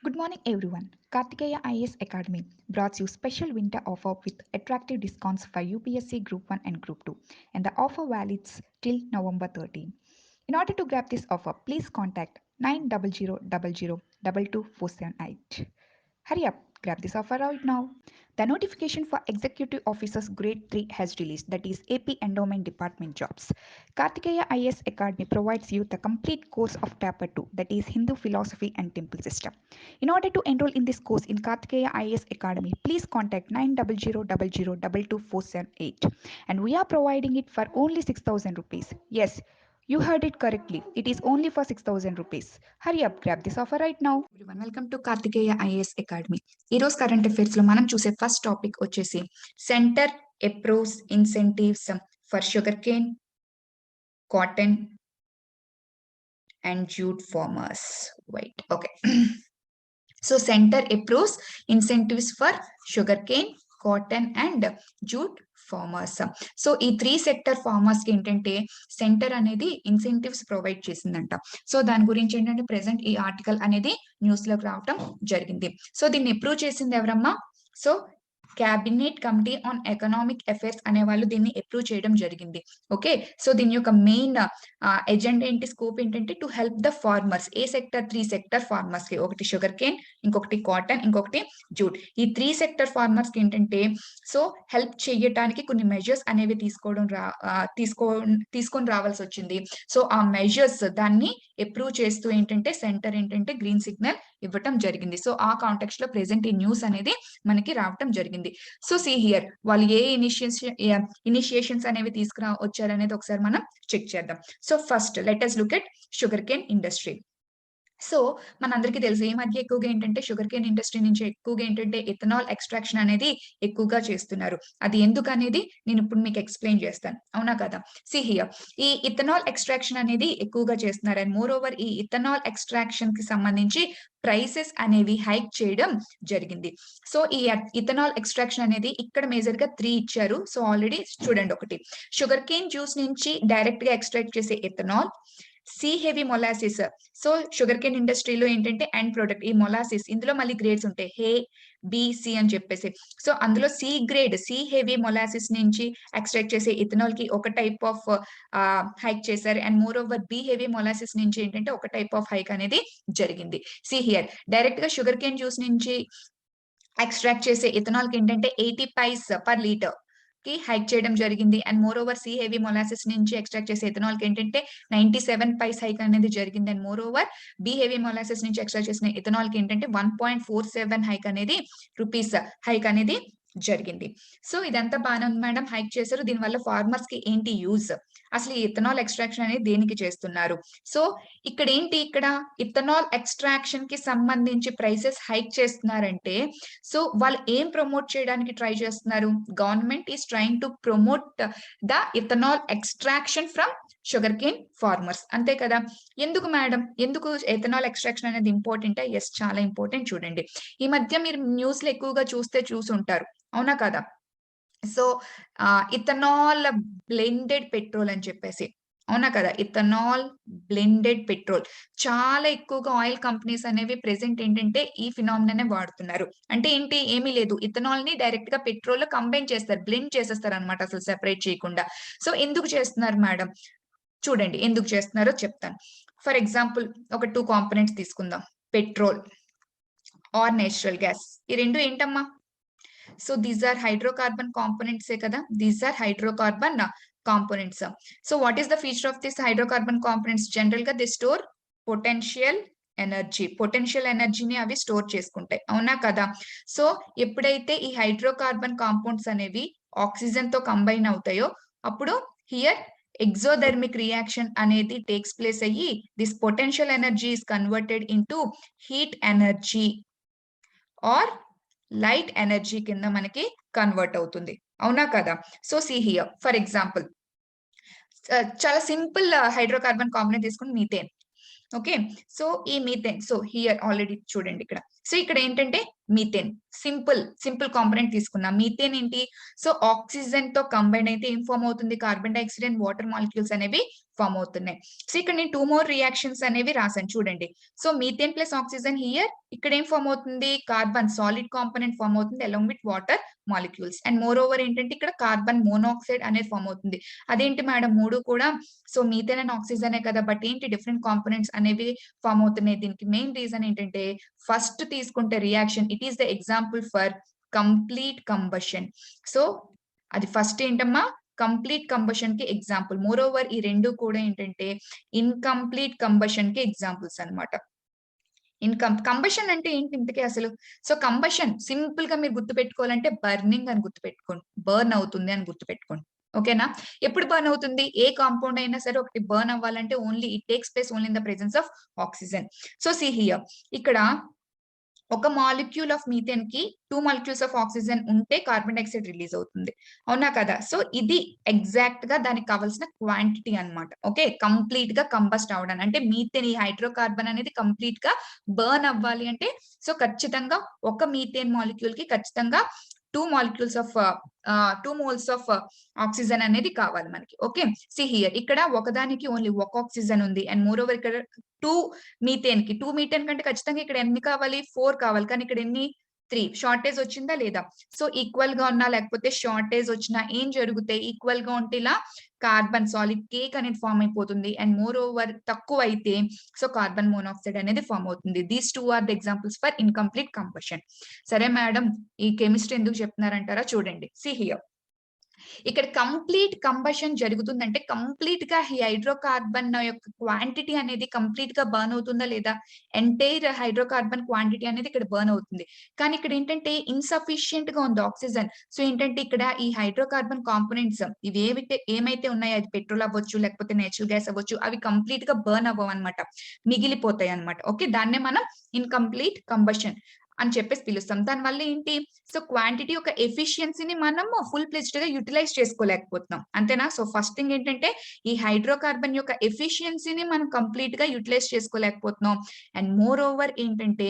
Good morning, everyone. Kartikeya IAS Academy brought you special winter offer with attractive discounts for UPSC Group 1 and Group 2, and the offer valid till November 13. In order to grab this offer, please contact 9000222478. Hurry up, grab this offer right now. The notification for Executive Officers Grade 3 has released, that is AP Endowment Department jobs. Kartikeya IAS Academy provides you the complete course of Taper 2, that is Hindu philosophy and temple system. In order to enroll in this course in Kartikeya IAS Academy, please contact 9000222478, and we are providing it for only 6,000 rupees. Yes, you heard it correctly. It is only for 6,000 rupees. Hurry up, grab this offer right now. Everyone welcome to Karthikeya IAS academy. ఈరోజు current affairs లో మనం చూసే first topic వచ్చేసి centre approves incentives for sugar cane, cotton and jute farmers. Wait okay. So centre approves incentives for sugar cane, cotton and jute farmers. So ఈ 3 sector farmers కి ఏంటంటే centre అనేది incentives provide చేసిందంట. So దాని గురించి ఏంటంటే present ఈ article అనేది న్యూస్ లోకి రావటం జరిగింది. సో దీన్ని అప్రూవ్ చేసింది ఎవరమ్మా? So cabinet committee on economic affairs అనే వాళ్ళు దీన్ని అప్రూవ్ చేయడం జరిగింది. ఓకే. సో దీని యొక్క మెయిన్ ఎజెండా ఏంటి, స్కోప్ ఏంటంటే to help the farmers. A sector? 3 sector farmers కి, ఒకటి షుగర్ కేన్, ఇంకొకటి కాటన్, ఇంకొకటి జూట్. ఈ 3 సెక్టర్ ఫార్మర్స్ కి ఏంటంటే సో హెల్ప్ చేయడానికి కొన్ని మెజర్స్ అనేవి తీసుకొని రావాల్సి వచ్చింది. సో ఆ మెజర్స్ దాన్ని అప్రూవ్ చేస్తూ ఏంటంటే సెంటర్ ఏంటంటే గ్రీన్ సిగ్నల్ ఇవ్వటం జరిగింది. సో ఆ కాంటెక్స్ట్ లో ప్రెసెంట్ ఈ న్యూస్ అనేది మనకి రావటం జరిగింది. సో సీ హియర్ వాళ్ళు ఏ ఇనిషియేషన్స్ అనేవి తీసుకురా వచ్చారనేది ఒకసారి మనం చెక్ చేద్దాం. So first let us look at sugar cane industry. So మనందరికీ తెలుసు ఈ మధ్య ఎక్కువగా ఏంటంటే షుగర్ కేన్ ఇండస్ట్రీ నుంచి ఎక్కువగా ఏంటంటే ఇథనాల్ ఎక్స్ట్రాక్షన్ అనేది ఎక్కువగా చేస్తున్నారు. అది ఎందుకు అనేది నేను ఇప్పుడు మీకు ఎక్స్ప్లెయిన్ చేస్తాను, అవునా కదా? సి హియర్, ఈ ఇథనాల్ ఎక్స్ట్రాక్షన్ అనేది ఎక్కువగా చేస్తున్నారు. అండ్ మోర్ ఓవర్ ఈ ఇథనాల్ ఎక్స్ట్రాక్షన్ కి సంబంధించి ప్రైసెస్ అనేవి హైక్ చేయడం జరిగింది. సో ఈ ఇథనాల్ ఎక్స్ట్రాక్షన్ అనేది ఇక్కడ మేజర్ గా 3 ఇచ్చారు. సో ఆల్రెడీ చూడండి, ఒకటి షుగర్ కేన్ జ్యూస్ నుంచి డైరెక్ట్ గా ఎక్స్ట్రాక్ట్ చేసే ethanol, C heavy molasses. So sugar cane ఇండస్ట్రీలో ఏంటంటే ఎండ్ ప్రొడక్ట్ ఈ మొలాసిస్, ఇందులో మళ్ళీ గ్రేడ్స్ ఉంటాయి, హే, బి, సి అని చెప్పేసి. సో అందులో C grade, C heavy molasses నుంచి ఎక్స్ట్రాక్ట్ చేసే ఇథనాల్ కి ఒక టైప్ ఆఫ్ హైక్ చేశారు. And moreover B heavy molasses నుంచి ఏంటంటే ఒక టైప్ ఆఫ్ హైక్ అనేది జరిగింది. సి హియర్, డైరెక్ట్ గా షుగర్ కేన్ జ్యూస్ నుంచి ఎక్స్ట్రాక్ట్ చేసే ఇథనాల్ కి ఏంటంటే 80 పైస్ పర్ లీటర్ కి హైక్ చేయడం జరిగింది. And moreover C heavy molasses నుంచి ఎక్స్ట్రాక్ట్ చేసే ఇథనాల్ కి ఏంటంటే 97 పైస్ హైక్ అనేది జరిగింది. And moreover B heavy molasses నుంచి ఎక్స్ట్రాక్ట్ చేసిన ఇథనాల్ కి ఏంటంటే 1.47 హైక్ అనేది రూపీస్ హైక్ అనేది జరిగింది. సో ఇదంతా బాగానే ఉంది మేడం, హైక్ చేశారు. దీనివల్ల ఫార్మర్స్ కి ఏంటి యూజ్, అసలు ఈ ఇథనాల్ ఎక్స్ట్రాక్షన్ అనేది దేనికి చేస్తున్నారు? సో ఇక్కడ ఏంటి, ఇక్కడ ఇథనాల్ ఎక్స్ట్రాక్షన్ కి సంబంధించి ప్రైసెస్ హైక్ చేస్తున్నారంటే సో వాళ్ళు ఏం ప్రమోట్ చేయడానికి ట్రై చేస్తున్నారు? Government is trying to promote the ethanol extraction from sugar cane farmers, అంతే కదా? ఎందుకు మేడం, ఎందుకు ఎథనాల్ ఎక్స్ట్రాక్షన్ అనేది ఇంపార్టెంట్? ఎస్, చాలా ఇంపార్టెంట్. చూడండి, ఈ మధ్య మీరు న్యూస్ లో ఎక్కువగా చూసుంటారు, అవునా కదా? సో ఇథనాల్ బ్లెండెడ్ పెట్రోల్ అని చెప్పేసి, అవునా కదా? ఇథనాల్ బ్లెండెడ్ పెట్రోల్ చాలా ఎక్కువగా ఆయిల్ కంపెనీస్ అనేవి ప్రెసెంట్ ఏంటంటే ఈ ఫినామినానే వాడుతున్నారు. అంటే ఏంటి, ఏమీ లేదు, ఇథనాల్ ని డైరెక్ట్ గా పెట్రోల్ లో కంబైన్ చేస్తారు, బ్లెండ్ చేసేస్తారు అనమాట, అసలు సెపరేట్ చేయకుండా. సో ఎందుకు చేస్తున్నారు మేడం? చూడండి ఎందుకు చేస్తున్నారో చెప్తాను. ఫర్ ఎగ్జాంపుల్ ఒక 2 కాంపోనెంట్స్ తీసుకుందాం, పెట్రోల్ ఆర్ నేచురల్ గ్యాస్. ఈ రెండు ఏంటమ్మా? So these are hydrocarbon components కదా, these are hydrocarbon components. So what is the feature of this hydrocarbon components? General గా they store potential energy, potential ఎనర్జీని అవి store చేసుకుంటాయి, అవునా కదా? సో ఎప్పుడైతే ఈ హైడ్రోకార్బన్ కాంపౌండ్స్ అనేవి ఆక్సిజన్ తో కంబైన్ అవుతాయో అప్పుడు హియర్ ఎగ్జోథెర్మిక్ రియాక్షన్ అనేది టేక్స్ ప్లేస్ అయ్యి this potential energy is converted into heat energy or light energy కింద మనకి కన్వర్ట్ అవుతుంది, అవునా కదా? So see here, for example చాలా సింపుల్ హైడ్రోకార్బన్ కాంపోనెంట్ తీసుకుని మీథేన్. ఓకే, సో ఈ మీథేన్, సో హియర్ ఆల్రెడీ చూడండి ఇక్కడ. సో ఇక్కడ ఏంటంటే మీథేన్. సింపుల్ కాంపోనెంట్ తీసుకున్నాం. మీథేన్ ఏంటి? సో ఆక్సిజన్ తో కంబైన్ అయితే ఏం ఫార్మ్ అవుతుంది? Carbon dioxide and water molecules అనేవి ఫార్మ్ అవుతున్నాయి. సో ఇక్కడ నేను 2 మోర్ రియాక్షన్స్ అనేవి రాసాను చూడండి. So methane plus oxygen here, ఇక్కడ ఏం ఫార్మ్ అవుతుంది? కార్బన్ సాలిడ్ కాంపోనెంట్ ఫార్మ్ అవుతుంది along with water molecules. And moreover ఏంటంటే ఇక్కడ కార్బన్ మోనాక్సైడ్ అనేది ఫార్మ్ అవుతుంది. అదేంటి మేడం 3 కూడా సో మీథేన్ అండ్ ఆక్సిజనే కదా, బట్ ఏంటి డిఫరెంట్ కాంపోనెంట్స్ అనేవి ఫార్మ్ అవుతున్నాయి? దీనికి మెయిన్ రీజన్ ఏంటంటే ఫస్ట్ తీసుకుంటే reaction it is the example for complete combustion. So అది ఫస్ట్ ఏంటమ్మా? కంప్లీట్ కంబషన్ కి ఎగ్జాంపుల్. మోర్ ఓవర్ ఈ రెండు కూడా ఏంటంటే ఇన్కంప్లీట్ కంబషన్ కి ఎగ్జాంపుల్స్ అన్నమాట. కంబషన్ అంటే ఏంటి ఇంతకీ అసలు? సో కంబషన్ సింపుల్ గా మీరు గుర్తుపెట్టుకోవాలంటే బర్నింగ్ అని గుర్తుపెట్టుకోండి. బర్న్ అవుతుంది అని గుర్తుపెట్టుకోండి. ఓకేనా? ఎప్పుడు బర్న్ అవుతుంది? ఏ కాంపౌండ్ అయినా సరే ఒకటి బర్న్ అవ్వాలంటే only it takes place only in the presence of oxygen. So see here, ఇక్కడ ఒక మాలిక్యూల్ ఆఫ్ మీథేన్ కి 2 మాలిక్యూల్స్ ఆఫ్ ఆక్సిజన్ ఉంటే కార్బన్ డైఆక్సైడ్ రిలీజ్ అవుతుంది. అవునా కదా? సో ఇది ఎగ్జాక్ట్ గా దానికి కావాల్సిన క్వాంటిటీ అన్నమాట. ఓకే, కంప్లీట్ గా కంబస్ట్ అవ్వడానికి అంటే మీథేన్ ఈ హైడ్రోకార్బన్ అనేది కంప్లీట్ గా బర్న్ అవ్వాలి అంటే సో ఖచ్చితంగా ఒక మీథేన్ మాలిక్యూల్ కి ఖచ్చితంగా 2 molecules of 2 moles of oxygen అనేది కావాలి మనకి. ఓకే, సి హియర్ ఇక్కడ ఒకదానికి ఓన్లీ ఒక ఆక్సిజన్ ఉంది అండ్ మోర్ ఓవర్ ఇక్కడ 2 మీథేన్ కంటే ఖచ్చితంగా ఇక్కడ ఎన్ని కావాలి? 4 కావాలి. కానీ ఇక్కడ ఎన్ని? 3. షార్టేజ్ వచ్చిందా లేదా? సో ఈక్వల్ గా ఉన్నా లేకపోతే షార్టేజ్ వచ్చినా ఏం జరుగుతాయి? ఈక్వల్ గా ఉంటే ఇలా కార్బన్ సాలిడ్ కేక్ అనేది ఫార్మ్ అయిపోతుంది అండ్ మోర్ ఓవర్ తక్కువ అయితే సో కార్బన్ మోనాక్సైడ్ అనేది ఫార్మ్ అవుతుంది. These 2 are the examples for incomplete combustion. సరే మేడం, ఈ కెమిస్ట్రీ ఎందుకు చెప్తున్నారంటారా? చూడండి, సి హియర్, ఇక్కడ కంప్లీట్ కంబషన్ జరుగుతుందంటే కంప్లీట్ గా హైడ్రోకార్బన్ యొక్క క్వాంటిటీ అనేది కంప్లీట్ గా బర్న్ అవుతుందా లేదా? ఎంటైర్ హైడ్రోకార్బన్ క్వాంటిటీ అనేది ఇక్కడ బర్న్ అవుతుంది. కానీ ఇక్కడ ఏంటంటే ఇన్సఫిషియెంట్ గా ఉంది ఆక్సిజన్. సో ఏంటంటే ఇక్కడ ఈ హైడ్రోకార్బన్ కాంపోనెంట్స్ ఇవి ఏమైతే ఉన్నాయో అది పెట్రోల్ అవ్వచ్చు లేకపోతే నేచురల్ గ్యాస్ అవ్వచ్చు, అవి కంప్లీట్ గా బర్న్ అవ్వవు అనమాట, మిగిలిపోతాయి అనమాట. ఓకే, దాన్నే మనం ఇన్కంప్లీట్ కంబషన్ అని చెప్పేసి పిలుస్తాం. దానివల్ల ఏంటి? సో క్వాంటిటీ యొక్క ఎఫిషియన్సీని మనం ఫుల్ ప్లెజ్డ్ గా యూటిలైజ్ చేసుకోలేకపోతున్నాం. అంతేనా? సో ఫస్ట్ థింగ్ ఏంటంటే ఈ హైడ్రోకార్బన్ యొక్క ఎఫిషియన్సీని మనం కంప్లీట్ గా యూటిలైజ్ చేసుకోలేకపోతున్నాం. అండ్ మోర్ ఓవర్ ఏంటంటే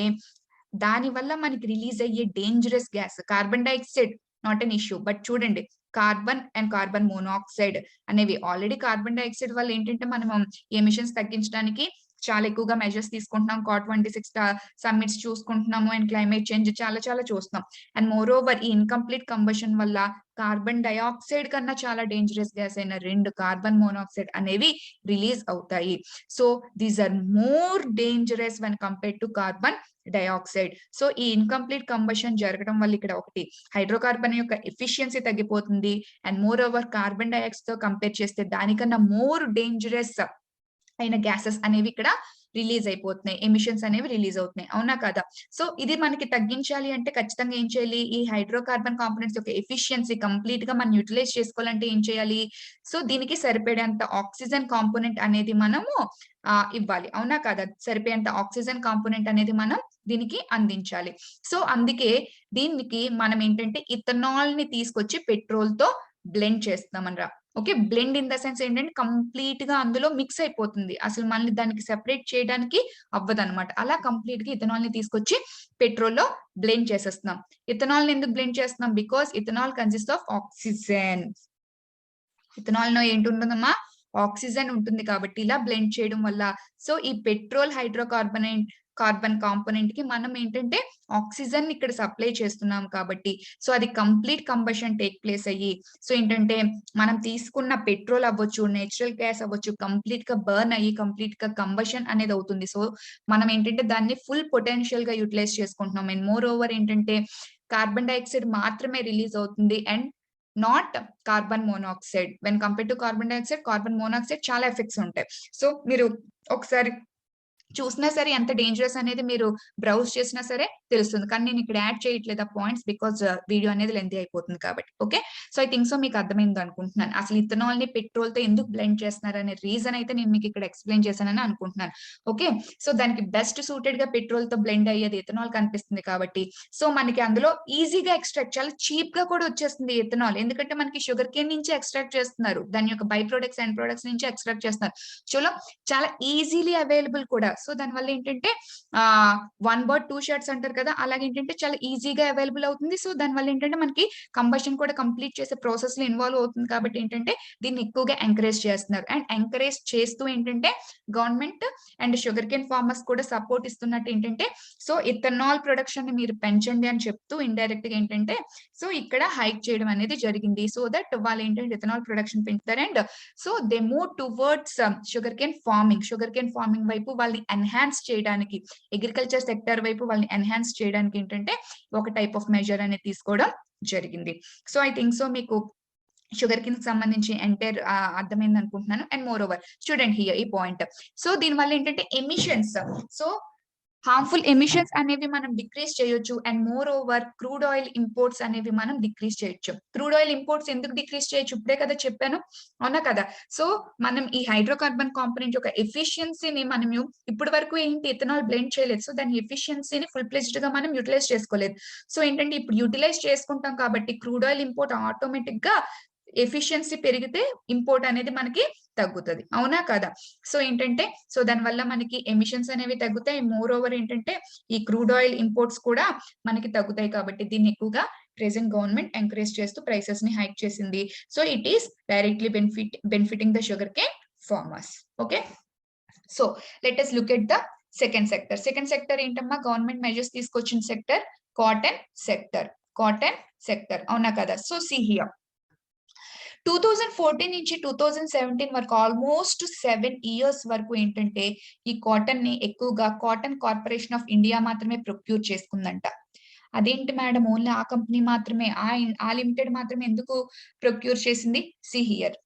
దాని వల్ల మనకి రిలీజ్ అయ్యే dangerous gas carbon dioxide not an issue, but చూడండి కార్బన్ అండ్ కార్బన్ మోనాక్సైడ్ అనేవి ఆల్రెడీ కార్బన్ డైఆక్సైడ్ వల్ల ఏంటంటే మనం ఎమిషన్స్ తగ్గించడానికి చాలా ఎక్కువగా మెజర్స్ తీసుకుంటున్నాం. COP26 సమ్మిట్స్ చూసుకుంటున్నాము అండ్ క్లైమేట్ చేంజ్ చాలా చాలా చూస్తున్నాం. అండ్ మోర్ ఓవర్ ఈ ఇన్కంప్లీట్ కంబషన్ వల్ల కార్బన్ డైఆక్సైడ్ కన్నా చాలా డేంజరస్ గ్యాస్ అయిన 2 కార్బన్ మోనాక్సైడ్ అనేవి రిలీజ్ అవుతాయి. So these are more dangerous when compared to carbon dioxide. So ఈ ఇన్కంప్లీట్ కంబషన్ జరగడం వల్ల ఇక్కడ ఒకటి హైడ్రోకార్బన్ యొక్క ఎఫిషియన్సీ తగ్గిపోతుంది and moreover carbon dioxide తో కంపేర్ చేస్తే దానికన్నా మోర్ డేంజరస్ అయిన గ్యాసెస్ అనేవి ఇక్కడ రిలీజ్ అయిపోతున్నాయి, ఎమిషన్స్ అనేవి రిలీజ్ అవుతున్నాయి. అవునా కదా? సో ఇది మనకి తగ్గించాలి అంటే ఖచ్చితంగా ఏం చేయాలి? ఈ హైడ్రోకార్బన్ కాంపోనెంట్స్ యొక్క ఎఫిషియన్సీ కంప్లీట్ గా మనం యూటిలైజ్ చేసుకోవాలంటే ఏం చేయాలి? సో దీనికి సరిపడేంత ఆక్సిజన్ కాంపోనెంట్ అనేది మనము ఇవ్వాలి. అవునా కదా? సరిపోయేంత ఆక్సిజన్ కాంపోనెంట్ అనేది మనం దీనికి అందించాలి. సో అందుకే దీనికి మనం ఏంటంటే ఇథనాల్ ని తీసుకొచ్చి పెట్రోల్ తో బ్లెండ్ చేస్తున్నామనరా. Okay, blend in the sense ఏంటంటే కంప్లీట్ గా అందులో మిక్స్ అయిపోతుంది, అసలు మళ్ళీ దానికి సెపరేట్ చేయడానికి అవ్వదన్నమాట. అలా కంప్లీట్ గా ఇథనాల్ ని తీసుకొచ్చి పెట్రోల్ లో బ్లెండ్ చేసేస్తున్నాం. ఇథనాల్ ని ఎందుకు బ్లెండ్ చేస్తున్నాం? Because ethanol consist of oxygen. Ethanol లో ఏంటి ఉంటుందమ్మా? ఆక్సిజన్ ఉంటుంది కాబట్టి ఇలా బ్లెండ్ చేయడం వల్ల సో ఈ పెట్రోల్ కార్బన్ కాంపోనెంట్ కి మనం ఏంటంటే ఆక్సిజన్ ఇక్కడ సప్లై చేస్తున్నాం కాబట్టి సో అది కంప్లీట్ కంబషన్ టేక్ ప్లేస్ అయ్యి సో ఏంటంటే మనం తీసుకున్న పెట్రోల్ అవ్వచ్చు, నేచురల్ గ్యాస్ అవ్వచ్చు, కంప్లీట్ గా బర్న్ అయ్యి కంప్లీట్ గా కంబషన్ అనేది అవుతుంది. సో మనం ఏంటంటే దాన్ని ఫుల్ పొటెన్షియల్ గా యూటిలైజ్ చేసుకుంటున్నాం. అండ్ మోర్ ఓవర్ ఏంటంటే కార్బన్ డైఆక్సైడ్ మాత్రమే రిలీజ్ అవుతుంది and not carbon monoxide. When compare to carbon dioxide, carbon monoxide చాలా ఎఫెక్ట్స్ ఉంటాయి. సో మీరు ఒకసారి చూసినా సరే ఎంత డేంజరస్ అనేది మీరు బ్రౌజ్ చేసినా సరే తెలుస్తుంది. కానీ నేను ఇక్కడ యాడ్ చేయట్లేదు ఆ పాయింట్స్ బికాజ్ వీడియో అనేది లెంతీ అయిపోతుంది కాబట్టి. Okay, so I think so మీకు అర్థమైంది అనుకుంటున్నాను. అసలు ఇథనాల్ ని పెట్రోల్ తో ఎందుకు బ్లెండ్ చేస్తున్నారు అనే రీజన్ అయితే నేను మీకు ఇక్కడ ఎక్స్ప్లెయిన్ చేశానని అనుకుంటున్నాను. ఓకే, సో దానికి బెస్ట్ సూటెడ్ గా పెట్రోల్ తో బ్లెండ్ అయ్యేది ఇథనాల్ కనిపిస్తుంది కాబట్టి సో మనకి అందులో ఈజీగా ఎక్స్ట్రాక్ట్, చాలా చీప్ గా కూడా వచ్చేస్తుంది ఇథనాల్. ఎందుకంటే మనకి షుగర్ కేన్ నుంచి ఎక్స్ట్రాక్ట్ చేస్తున్నారు, దాని యొక్క బై ప్రొడక్ట్స్ అండ్ ప్రొడక్ట్స్ నుంచి ఎక్స్ట్రాక్ట్ చేస్తున్నారు. చాలా ఈజీలీ అవైలబుల్ కూడా. సో దానివల్ల ఏంటంటే 1 బర్డ్ 2 షర్ట్స్ అంటారు కదా, అలాగే ఏంటంటే చాలా ఈజీగా అవైలబుల్ అవుతుంది. సో దానివల్ల ఏంటంటే మనకి కంబషన్ కూడా కంప్లీట్ చేసే ప్రాసెస్ లో ఇన్వాల్వ్ అవుతుంది కాబట్టి ఏంటంటే దీన్ని ఎక్కువగా ఎంకరేజ్ చేస్తున్నారు. అండ్ ఎంకరేజ్ చేస్తూ ఏంటంటే government and sugar cane farmers కూడా సపోర్ట్ ఇస్తున్నట్టు ఏంటంటే, సో ఇథనాల్ ప్రొడక్షన్ ని మీరు పెంచండి అని చెప్తూ ఇండైరెక్ట్ గా ఏంటంటే సో ఇక్కడ హైక్ చేయడం అనేది జరిగింది. సో దట్ వాళ్ళు ఏంటంటే ఇథనాల్ ప్రొడక్షన్ పెంచుతారు. And so they move towards sugar cane farming వైపు వాళ్ళని ఎన్హాన్స్ చేయడానికి, అగ్రికల్చర్ సెక్టర్ వైపు వాళ్ళని ఎన్హాన్స్ చేయడానికి ఏంటంటే ఒక టైప్ ఆఫ్ మెజర్ అనేది తీసుకోవడం జరిగింది. సో ఐ థింక్ సో మీకు షుగర్ కేన్ కి సంబంధించి ఎంటైర్ అర్థమైంది అనుకుంటున్నాను. And more over student here ఈ పాయింట్, సో దీని వల్ల ఏంటంటే ఎమిషన్స్, సో హార్మ్ఫుల్ ఎమిషన్స్ అనేవి మనం డిక్రీజ్ చేయొచ్చు. And more over crude oil imports అనేవి మనం డిక్రీజ్ చేయొచ్చు. క్రూడ్ ఆయిల్ ఇంపోర్ట్స్ ఎందుకు డిక్రీజ్ చేయొచ్చు ఇప్పుడే కదా చెప్పాను, అవునా కదా. సో మనం ఈ హైడ్రోకార్బన్ కాంపోనెంట్ యొక్క ఎఫిషియన్సీని మనం ఇప్పటి వరకు ఏంటి ఇథనాల్ బ్లెండ్ చేయలేదు. సో దాని ఎఫిషియన్సీని ఫుల్ ప్లెజ్డ్ గా మనం యూటిలైజ్ చేసుకోలేదు. సో ఏంటంటే ఇప్పుడు యూటిలైజ్ చేసుకుంటాం కాబట్టి క్రూడ్ ఆయిల్ ఇంపోర్ట్ ఆటోమేటిక్ గా ఎఫిషియన్సీ పెరిగితే ఇంపోర్ట్ అనేది మనకి తగ్గుతుంది, అవునా కదా. సో ఏంటంటే సో దానివల్ల మనకి ఎమిషన్స్ అనేవి తగ్గుతాయి. మోర్ ఓవర్ ఏంటంటే ఈ క్రూడ్ ఆయిల్ ఇంపోర్ట్స్ కూడా మనకి తగ్గుతాయి కాబట్టి దీన్ని ఎక్కువగా ప్రెసెంట్ గవర్నమెంట్ ఎంకరేజ్ చేస్తూ ప్రైసెస్ ని హైక్ చేసింది. So it is directly benefiting the sugar cane farmers. Okay, so let us look at the second sector ఏంటమ్మా, గవర్నమెంట్ మెజర్స్ తీసుకొచ్చిన సెక్టర్ కాటన్ సెక్టర్, అవునా కదా. సో సి హియర్ 2014 నుంచి 2017 వరకు almost 7 years వరకు ఏంటంటే ఈ కాటన్ ని ఎక్కువగా కాటన్ కార్పొరేషన్ ఆఫ్ ఇండియా మాత్రమే ప్రొక్యూర్ చేసుకుందంట. అదేంటి మేడం ఓన్లీ ఆ కంపెనీ మాత్రమే, ఆ లిమిటెడ్ మాత్రమే ఎందుకు ప్రొక్యూర్ చేసింది? See here,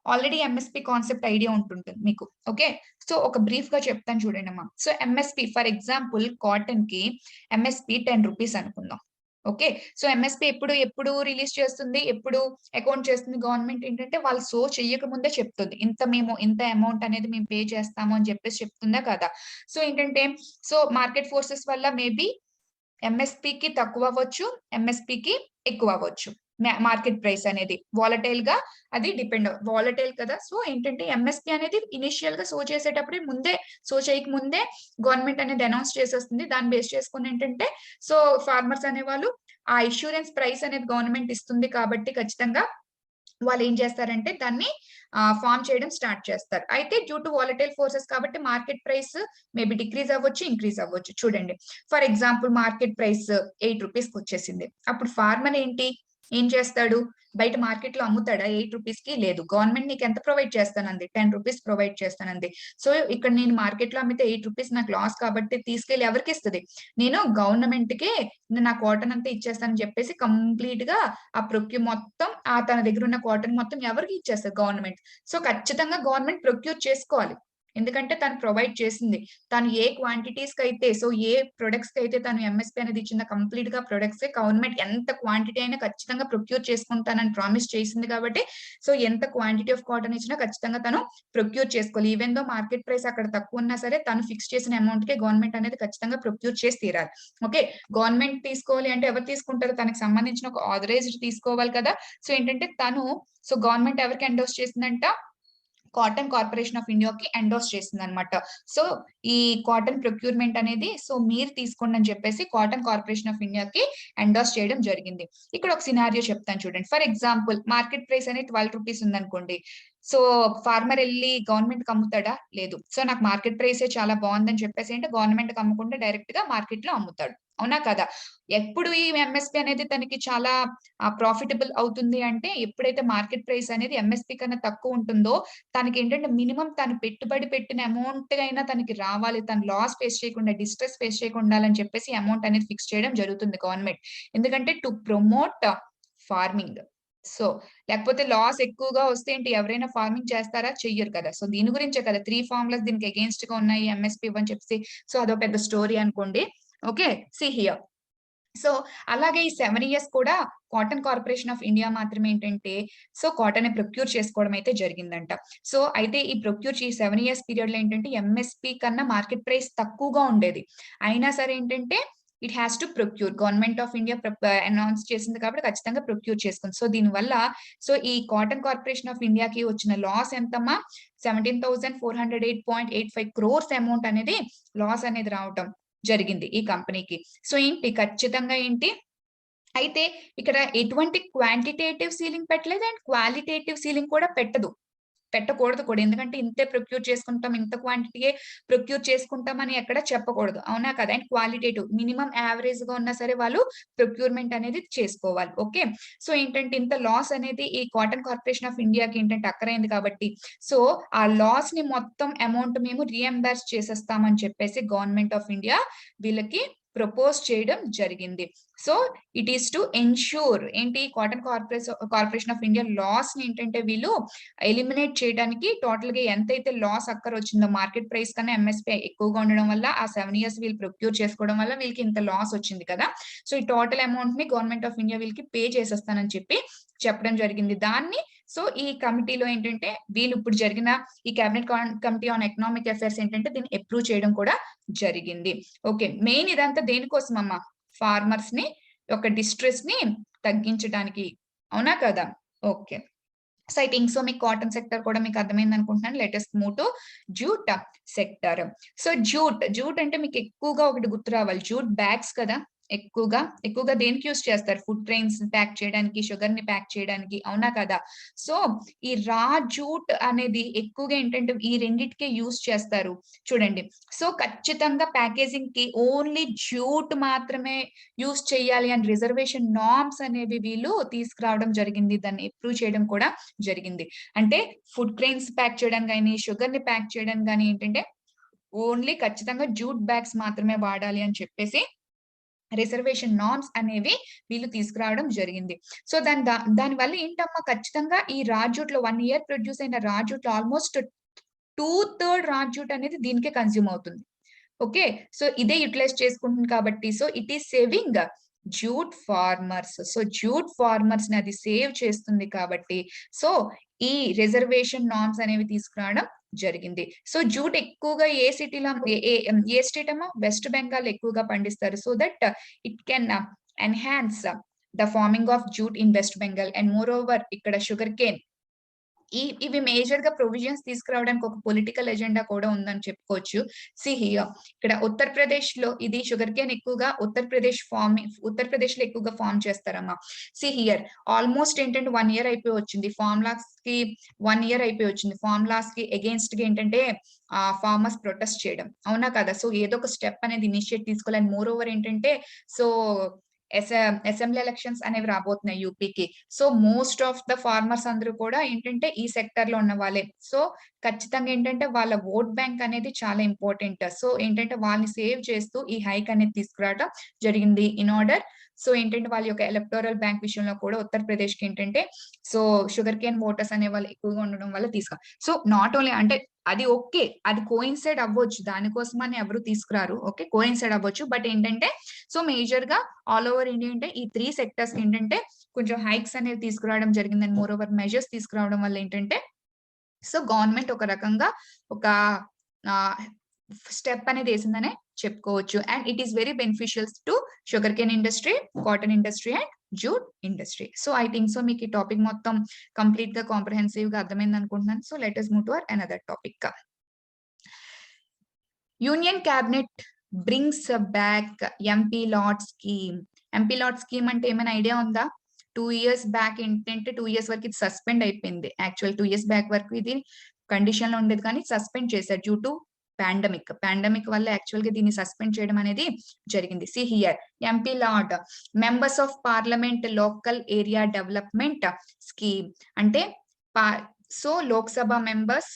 already MSP concept idea ఉంటుంటుంది మీకు. ఓకే, సో ఒక బ్రీఫ్ గా చెప్తాను చూడండి అమ్మా. So MSP for example cotton కి ఎంఎస్పి 10 రూపీస్ అనుకుందాం. ఓకే, సో ఎంఎస్పి ఎప్పుడు రిలీజ్ చేస్తుంది, ఎప్పుడు అకౌంట్ చేస్తుంది గవర్నమెంట్ ఏంటంటే వాళ్ళు సో చెయ్యక ముందే చెప్తుంది, ఇంత అమౌంట్ అనేది మేము పే చేస్తాము అని చెప్పేసి చెప్తుందా కదా. సో ఏంటంటే సో మార్కెట్ ఫోర్సెస్ వల్ల మేబీ ఎంఎస్పికి తక్కువ అవ్వచ్చు, ఎంఎస్పికి ఎక్కువ అవ్వచ్చు. మార్కెట్ ప్రైస్ అనేది వాలటైల్ గా అది వాలటైల్ కదా. సో ఏంటంటే ఎంఎస్పి అనేది ఇనిషియల్ గా సో చేసేటప్పుడే సో చేయక ముందే గవర్నమెంట్ అనేది అనౌన్స్ చేసేస్తుంది. దాన్ని బేస్ చేసుకుని ఏంటంటే సో ఫార్మర్స్ అనే వాళ్ళు ఆ ఇన్సూరెన్స్ ప్రైస్ అనేది గవర్నమెంట్ ఇస్తుంది కాబట్టి ఖచ్చితంగా వాళ్ళు ఏం చేస్తారంటే దాన్ని ఫార్మ్ చేయడం స్టార్ట్ చేస్తారు. అయితే డ్యూ టు వాలటైల్ ఫోర్సెస్ కాబట్టి మార్కెట్ ప్రైస్ మేబీ డిక్రీజ్ అవ్వచ్చు, ఇంక్రీజ్ అవ్వచ్చు. చూడండి for example market price 8 rupees కి వచ్చేసింది. అప్పుడు ఫార్మర్ ఏం చేస్తాడు, బయట మార్కెట్ లో అమ్ముతాడా 8 రూపీస్ కి? లేదు, గవర్నమెంట్ నీకు ఎంత ప్రొవైడ్ చేస్తానంది, 10 రూపీస్ ప్రొవైడ్ చేస్తానంది. సో ఇక్కడ నేను మార్కెట్ లో అమ్మితే 8 రూపీస్ నాకు లాస్ కాబట్టి తీసుకెళ్లి ఎవరికి ఇస్తుంది, నేను గవర్నమెంట్ కే నా కాటన్ అంతా ఇచ్చేస్తానని చెప్పేసి కంప్లీట్ గా ఆ ప్రొక్యూర్ మొత్తం తన దగ్గర ఉన్న కాటన్ మొత్తం ఎవరికి ఇచ్చేస్తారు, గవర్నమెంట్. సో ఖచ్చితంగా గవర్నమెంట్ ప్రొక్యూర్ చేసుకోవాలి, ఎందుకంటే తను ప్రొవైడ్ చేసింది. తను ఏ క్వాంటిటీస్ కి అయితే సో ఏ ప్రొడక్ట్స్ కి అయితే తను ఎంఎస్పీ అనేది ఇచ్చింది కంప్లీట్ గా ప్రొడక్ట్స్ గవర్నమెంట్ ఎంత క్వాంటిటీ అయినా ఖచ్చితంగా ప్రొక్యూర్ చేసుకుంటానని ప్రామిస్ చేసింది కాబట్టి సో ఎంత క్వాంటిటీ ఆఫ్ కాటన్ ఇచ్చినా ఖచ్చితంగా తను ప్రొక్యూర్ చేసుకోవాలి. ఈవెన్ దో మార్కెట్ ప్రైస్ అక్కడ తక్కువ ఉన్నా సరే తను ఫిక్స్ చేసిన అమౌంట్ కే గవర్నమెంట్ అనేది ఖచ్చితంగా ప్రొక్యూర్ చేసి తీరాలి. ఓకే, గవర్నమెంట్ తీసుకోవాలి అంటే ఎవరు తీసుకుంటారు, తనకి సంబంధించిన ఒక ఆథరైజ్డ్ తీసుకోవాలి కదా. సో ఏంటంటే సో గవర్నమెంట్ ఎవరికి ఎండోర్స్ చేసిందంట, కాటన్ కార్పొరేషన్ ఆఫ్ ఇండియాకి ఎండోర్స్ చేసింది అనమాట. సో ఈ కాటన్ ప్రొక్యూర్మెంట్ అనేది సో మీరు తీసుకోండి అని చెప్పేసి కాటన్ కార్పొరేషన్ ఆఫ్ ఇండియాకి ఎండోర్స్ చేయడం జరిగింది. ఇక్కడ ఒక సినారియో చెప్తాను చూడండి. ఫర్ ఎగ్జాంపుల్ మార్కెట్ ప్రైస్ అనేది 12 రూపీస్ ఉందనుకోండి. సో ఫార్మర్ వెళ్ళి గవర్నమెంట్ కి అమ్ముతాడా? లేదు. సో నాకు మార్కెట్ ప్రైసే చాలా బాగుందని చెప్పేసి అంటే గవర్నమెంట్ కి అమ్ముకుంటే డైరెక్ట్ గా మార్కెట్ లో అమ్ముతాడు, అవునా కదా. ఎప్పుడు ఈ ఎంఎస్పి అనేది తనకి చాలా ప్రాఫిటబుల్ అవుతుంది అంటే ఎప్పుడైతే మార్కెట్ ప్రైస్ అనేది ఎంఎస్పి కన్నా తక్కువ ఉంటుందో తనకి ఏంటంటే మినిమం తను పెట్టుబడి పెట్టిన అమౌంట్ అయినా తనకి రావాలి, తను లాస్ ఫేస్ చేయకుండా డిస్ట్రెస్ ఫేస్ చేయకుండా అని చెప్పేసి అమౌంట్ అనేది ఫిక్స్ చేయడం జరుగుతుంది గవర్నమెంట్. ఎందుకంటే టు ప్రమోట్ ఫార్మింగ్. సో లేకపోతే లాస్ ఎక్కువగా వస్తే ఏంటి ఎవరైనా ఫార్మింగ్ చేస్తారా? చెయ్యరు కదా. సో దీని గురించే కదా 3 ఫార్ములాస్ దీనికి అగేన్స్ట్ గా ఉన్నాయి ఎంఎస్పి అని చెప్పేసి. సో అదో పెద్ద స్టోరీ అనుకోండి. Okay, see here. సో అలాగే ఈ 7 years కూడా కాటన్ కార్పొరేషన్ ఆఫ్ ఇండియా మాత్రమే ఏంటంటే సో కాటన్ ప్రొక్యూర్ చేసుకోవడం అయితే జరిగిందంట. సో అయితే ఈ ప్రొక్యూర్ 7 years పీరియడ్ లో ఏంటంటే ఎంఎస్పి కన్నా మార్కెట్ ప్రైస్ తక్కువగా ఉండేది. అయినా సరే ఏంటంటే it has to procure. Government of India announce చేసింది కాబట్టి ఖచ్చితంగా ప్రొక్యూర్ చేసుకుంది. సో దీనివల్ల సో ఈ కాటన్ కార్పొరేషన్ ఆఫ్ ఇండియాకి వచ్చిన లాస్ ఎంతమ్మా 17,408.85 crores అమౌంట్ అనేది లాస్ అనేది రావటం జరిగింది ఈ కంపెనీకి. సో ఏంటి ఖచ్చితంగా ఏంటి అయితే ఇక్కడ ఎటువంటి క్వాంటిటేటివ్ సీలింగ్ పెట్టలేదు అండ్ క్వాలిటేటివ్ సీలింగ్ కూడా పెట్టకూడదు కూడా. ఎందుకంటే ఇంతే ప్రొక్యూర్ చేసుకుంటాం, ఇంత క్వాంటిటీయే ప్రొక్యూర్ చేసుకుంటాం అని ఎక్కడ చెప్పకూడదు. అవునా కదా? అండ్ క్వాలిటేటివ్ మినిమం యావరేజ్ గా ఉన్నా సరే వాళ్ళు ప్రొక్యూర్మెంట్ అనేది చేసుకోవాలి. ఓకే. సో ఏంటంటే ఇంత లాస్ అనేది ఈ కాటన్ కార్పొరేషన్ ఆఫ్ ఇండియాకి ఏంటంటే అక్కరైంది కాబట్టి సో ఆ లాస్ ని మొత్తం అమౌంట్ మేము రీఎంబర్స్ చేసేస్తామని చెప్పేసి గవర్నమెంట్ ఆఫ్ ఇండియా వీళ్ళకి ప్రపోజ్ చేయడం జరిగింది. So it is to ensure ఏంటి cotton corporation of India loss ని ఏంటంటే వీళ్ళు ఎలిమినేట్ చేయడానికి టోటల్ గా ఎంతైతే లాస్ అక్కర వచ్చిందో మార్కెట్ ప్రైస్ కన్నా ఎంఎస్పీ ఎక్కువగా ఉండడం వల్ల ఆ 7 years వీళ్ళు ప్రొక్యూర్ చేసుకోవడం వల్ల వీళ్ళకి ఇంత లాస్ వచ్చింది కదా. సో ఈ టోటల్ అమౌంట్ ని గవర్నమెంట్ ఆఫ్ ఇండియా వీళ్ళకి పే చేసేస్తానని చెప్పి చెప్పడం జరిగింది. దాన్ని సో ఈ కమిటీలో ఏంటంటే వీళ్ళు ఇప్పుడు జరిగిన ఈ cabinet committee on economic affairs ఏంటంటే దీన్ని అప్రూవ్ చేయడం కూడా జరిగింది. ఓకే. మెయిన్ ఇదంతా దేనికోసం అమ్మా? ఫార్మర్స్ ని ఒక డిస్ట్రెస్ ని తగ్గించడానికి. అవునా కదా? Okay. So I think so మీకు కాటన్ సెక్టర్ కూడా మీకు అర్థమైంది అనుకుంటున్నాను. Latest move to jute sector. So jute అంటే మీకు ఎక్కువగా ఒకటి గుర్తు రావాలి. జూట్ బ్యాగ్స్ కదా ఎక్కువగా దేనికి యూస్ చేస్తారు? ఫుడ్ ట్రైన్స్ ప్యాక్ చేయడానికి, షుగర్ ని ప్యాక్ చేయడానికి. అవునా కదా? సో ఈ రా జూట్ అనేది ఎక్కువగా ఏంటంటే ఈ రెండిటికే యూస్ చేస్తారు చూడండి. సో ఖచ్చితంగా ప్యాకేజింగ్ కి ఓన్లీ జూట్ మాత్రమే యూస్ చేయాలి అని రిజర్వేషన్ నార్మ్స్ అనేవి వీళ్ళు తీసుకురావడం జరిగింది. దాన్ని అప్రూవ్ చేయడం కూడా జరిగింది. అంటే ఫుడ్ గ్రెయిన్స్ ప్యాక్ చేయడానికి కానీ, షుగర్ ని ప్యాక్ చేయడానికి కానీ ఏంటంటే ఓన్లీ ఖచ్చితంగా జూట్ బ్యాగ్స్ మాత్రమే వాడాలి అని చెప్పేసి రిజర్వేషన్ నార్మ్స్ అనేవి వీళ్ళు తీసుకురావడం జరిగింది. సో దాని వల్ల ఏంటమ్మా ఖచ్చితంగా ఈ రాజూట్ లో 1 year ప్రొడ్యూస్ అయిన రాజూట్ లో ఆల్మోస్ట్ 2/3 రాజూట్ అనేది దీనికే కన్స్యూమ్ అవుతుంది. ఓకే. సో ఇదే యూటిలైజ్ చేసుకుంటుంది కాబట్టి so it is saving jute farmers. So jute farmers ని అది సేవ్ చేస్తుంది కాబట్టి సో ఈ రిజర్వేషన్ నార్మ్స్ అనేవి తీసుకురావడం జరిగింది. సో జూట్ ఎక్కువగా ఏ సిటీలో ఏ స్టేట్ అమ్మా? వెస్ట్ బెంగాల్ ఎక్కువగా పండిస్తారు. So that it can enhance the farming of jute in west Bengal and more over ఇక్కడ షుగర్ కేన్ ఇవి మేజర్ గా ప్రొవిజన్స్ తీసుకురావడానికి ఒక పొలిటికల్ ఎజెండా కూడా ఉందని చెప్పుకోవచ్చు. హియర్ ఇక్కడ ఉత్తరప్రదేశ్ లో ఇది షుగర్ కేన్ ఎక్కువగా ఉత్తరప్రదేశ్ లో ఎక్కువగా ఫార్మ్ చేస్తారమ్మా. హియర్ ఆల్మోస్ట్ ఏంటంటే 1 year అయిపోయి వచ్చింది. ఫార్ములాస్ కి 1 year అయిపోయి వచ్చింది. ఫార్ములాస్ కి అగేన్స్ట్ గా ఏంటంటే ఫార్మర్స్ ప్రొటెస్ట్ చేయడం. అవునా కదా? సో ఏదో ఒక స్టెప్ అనేది ఇనిషియేట్ తీసుకోవాలి. మోర్ ఓవర్ ఏంటంటే సో అసెంబ్లీ ఎలక్షన్స్ అనేవి రాబోతున్నాయి యూపీకి. So most of the farmers అందరూ కూడా ఏంటంటే ఈ సెక్టర్ లో ఉన్న వాళ్ళే. సో ఖచ్చితంగా ఏంటంటే వాళ్ళ ఓట్ బ్యాంక్ అనేది చాలా ఇంపార్టెంట్. సో ఏంటంటే వాళ్ళని సేవ్ చేస్తూ ఈ హైక్ అనేది తీసుకురావడం జరిగింది. ఇన్ ఆర్డర్ సో ఏంటంటే వాళ్ళ యొక్క ఎలక్టోరల్ బ్యాంక్ విషయంలో కూడా ఉత్తరప్రదేశ్ కి ఏంటంటే సో షుగర్ కేన్ ఓటర్స్ అనే వాళ్ళు ఎక్కువగా ఉండడం వల్ల సో నాట్ ఓన్లీ అంటే అది ఓకే. అది కోయిన్సైడ్ అవ్వచ్చు. దానికోసమని ఎవరు తీసుకురారు. ఓకే. కోయిన్సైడ్ అవ్వచ్చు. బట్ ఏంటంటే సో మేజర్ గా ఆల్ ఓవర్ ఇండియా అంటే ఈ 3 సెక్టర్స్ ఏంటంటే కొంచెం హైక్స్ అనేవి తీసుకురావడం జరిగిందని మోర్ ఓవర్ మెజర్స్ తీసుకురావడం వల్ల ఏంటంటే సో గవర్నమెంట్ ఒక రకంగా ఒక స్టెప్ అనేది వేసిందనే చెప్పుకోవచ్చు. And it is very beneficial to sugar cane industry, cotton industry and jute industry. So I think so మీకు ఈ టాపిక్ మొత్తం కంప్లీట్ గా కాంప్రహెన్సివ్ గా అర్థమైంది అనుకుంటున్నాను. So let us move to our another topic. Union cabinet brings back MP lot scheme. MP lot scheme అంటే ఏమైనా idea ఉందా? 2 years బ్యాక్ ఏంటంటే 2 years వరకు ఇది సస్పెండ్ అయిపోయింది. యాక్చువల్ 2 years బ్యాక్ వరకు ఇది కండిషన్ లో ఉండేది కానీ సస్పెండ్ చేశారు డ్యూ టు పాండమిక్ వల్ల యాక్చువల్ గా దీన్ని సస్పెండ్ చేయడం అనేది జరిగింది. Here MP LAD members of parliament local area development scheme అంటే so Lok Sabha members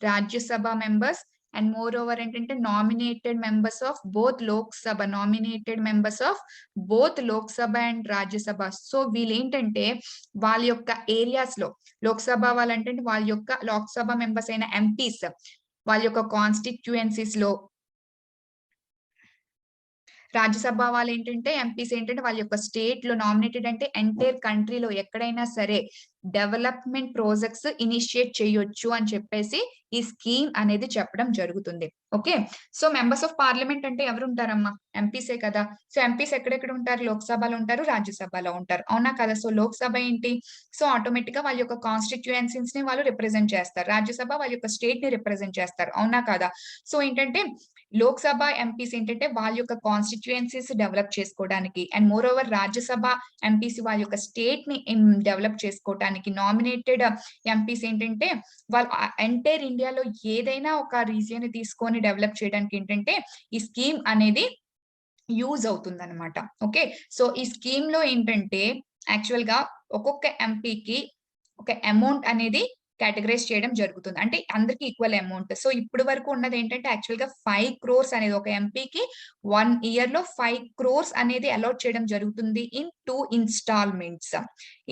Rajya Sabha members and moreover ఏంటంటే nominated members of both Lok Sabha and Rajya Sabha. So వీళ్ళు ఏంటంటే వాళ్ళ యొక్క ఏరియాస్ లో లోక్సభ వాళ్ళంటే వాళ్ళ యొక్క లోక్సభ మెంబర్స్ అయిన ఎంపీస్ వాళ్ళ యొక్క కాన్స్టిట్యుయెన్సీస్ లో, రాజ్యసభ వాళ్ళు ఏంటంటే ఎంపీస్ ఏంటంటే వాళ్ళ యొక్క స్టేట్ లో, నామినేటెడ్ అంటే ఎంటైర్ కంట్రీలో ఎక్కడైనా సరే డెవలప్మెంట్ ప్రాజెక్ట్స్ ఇనిషియేట్ చేయొచ్చు అని చెప్పేసి ఈ స్కీమ్ అనేది చెప్పడం జరుగుతుంది. Okay, so members of parliament అంటే ఎవరు ఉంటారమ్మా? ఎంపీసే కదా. సో ఎంపీస్ ఎక్కడెక్కడ ఉంటారు? లోక్సభలో ఉంటారు, రాజ్యసభలో ఉంటారు, అవునా కదా. సో లోక్సభ ఏంటి? సో ఆటోమేటిక్ గా వాళ్ళ యొక్క కాన్స్టిట్యుయెన్సీస్ ని వాళ్ళు రిప్రజెంట్ చేస్తారు. రాజ్యసభ వాళ్ళ యొక్క స్టేట్ ని రిప్రజెంట్ చేస్తారు, అవునా కదా. సో ఏంటంటే లోక్సభ ఎంపీస్ ఏంటంటే వాళ్ళ యొక్క కాన్స్టిట్యుయెన్సీస్ డెవలప్ చేసుకోవడానికి, and more over Rajya Sabha MPs వాళ్ళ యొక్క స్టేట్ ని డెవలప్ చేసుకోవడానికి, నామినేటెడ్ ఎంపీస్ ఏంటంటే వాళ్ళు ఎంటైర్ ఇండియాలో ఏదైనా ఒక రీజియన్ తీసుకొని డెవలప్ చేయడానికి ఏంటంటే ఈ స్కీమ్ అనేది యూజ్ అవుతుంది అనమాట. ఓకే, సో ఈ స్కీమ్ లో ఏంటంటే యాక్చువల్ గా ఒక్కొక్క ఎంపీకి ఒక అమౌంట్ అనేది కేటగరైజ్ చేయడం జరుగుతుంది. అంటే అందరికి ఈక్వల్ అమౌంట్. సో ఇప్పుడు వరకు ఉన్నది ఏంటంటే యాక్చువల్ గా 5 crores అనేది ఒక ఎంపీకి 1 ఇయర్ లో 5 crores అనేది అలాట్ చేయడం జరుగుతుంది ఇన్ 2 ఇన్స్టాల్మెంట్స్.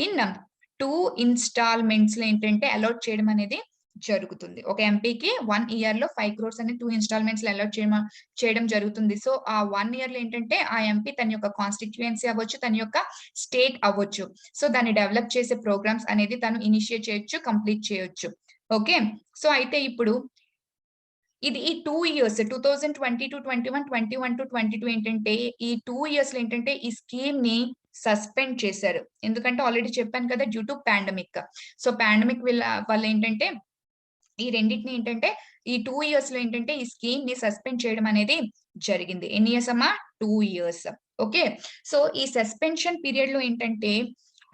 ఇన్ 2 ఇన్స్టాల్మెంట్స్ లో ఏంటంటే అలాట్ చేయడం అనేది జరుగుతుంది. ఒక ఎంపీకి 1 ఇయర్ లో 5 crores అనేది 2 ఇన్స్టాల్మెంట్స్ లో అలాట్ చేయడం జరుగుతుంది. సో ఆ 1 ఇయర్ లో ఏంటంటే ఆ ఎంపీ తన యొక్క కాన్స్టిట్యుయెన్సీ అవ్వచ్చు, తన యొక్క స్టేట్ అవ్వచ్చు, సో దాన్ని డెవలప్ చేసే ప్రోగ్రామ్స్ అనేది తను ఇనిషియేట్ చేయొచ్చు, కంప్లీట్ చేయొచ్చు. ఓకే, సో అయితే ఇప్పుడు ఇది ఈ 2 ఇయర్స్ 2020-21, 21-22 ఏంటంటే ఈ 2 ఇయర్స్ లో ఏంటంటే ఈ స్కీమ్ ని సస్పెండ్ చేశారు. ఎందుకంటే ఆల్రెడీ చెప్పాను కదా, due to pandemic. So pandemic వల్ల ఏంటంటే ఈ రెండింటిని ఏంటంటే ఈ 2 ఇయర్స్ లో ఏంటంటే ఈ స్కీమ్ ని సస్పెండ్ చేయడం అనేది జరిగింది. ఎన్ని ఇయర్స్ అమ్మా? 2 ఇయర్స్. ఓకే, సో ఈ సస్పెన్షన్ పీరియడ్ లో ఏంటంటే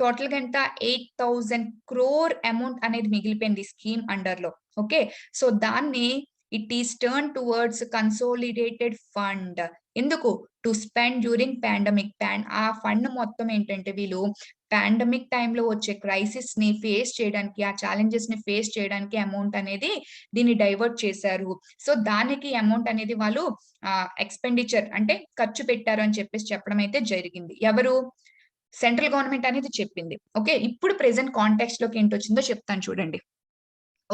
టోటల్ గా ఎంత 8,000 crore అమౌంట్ అనేది మిగిలిపోయింది స్కీమ్ అండర్ లో. ఓకే, సో దాన్ని it is turn towards consolidated fund. ఎందుకు? To spend during pandemic. ఆ ఫండ్ మొత్తం ఏంటంటే వీళ్ళు పాండమిక్ టైంలో వచ్చే క్రైసిస్ ని ఫేస్ చేయడానికి, ఆ ఛాలెంజెస్ ని ఫేస్ చేయడానికి అమౌంట్ అనేది దీన్ని డైవర్ట్ చేశారు. సో దానికి అమౌంట్ అనేది వాళ్ళు ఎక్స్పెండిచర్ అంటే ఖర్చు పెట్టారు అని చెప్పేసి చెప్పడం అయితే జరిగింది. ఎవరు? సెంట్రల్ గవర్నమెంట్ అనేది చెప్పింది. ఓకే, ఇప్పుడు ప్రెసెంట్ కాంటెక్స్ట్ లోకి ఏంటి వచ్చిందో చెప్తాను చూడండి.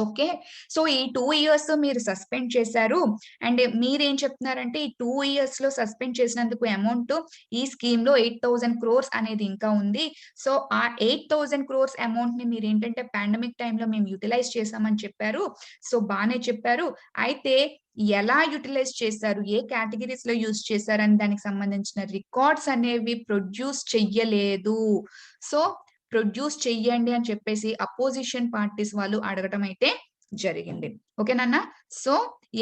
ఓకే, సో ఈ 2 ఇయర్స్ మీరు సస్పెండ్ చేశారు. అండ్ మీరేం చెప్తున్నారంటే ఈ 2 ఇయర్స్ లో సస్పెండ్ చేసినందుకు అమౌంట్ ఈ స్కీమ్ లో 8,000 crores అనేది ఇంకా ఉంది. సో ఆ 8,000 crores అమౌంట్ ని మీరు ఏంటంటే పాండమిక్ టైంలో మేము యూటిలైజ్ చేశామని చెప్పారు. సో బానే చెప్పారు. అయితే ఎలా యూటిలైజ్ చేశారు, ఏ కేటగిరీస్ లో యూజ్ చేశారు అని దానికి సంబంధించిన రికార్డ్స్ అనేవి ప్రొడ్యూస్ చెయ్యలేదు. సో ప్రొడ్యూస్ చెయ్యండి అని చెప్పేసి అపోజిషన్ పార్టీస్ వాళ్ళు అడగటం అయితే జరిగింది. ఓకేనన్నా. సో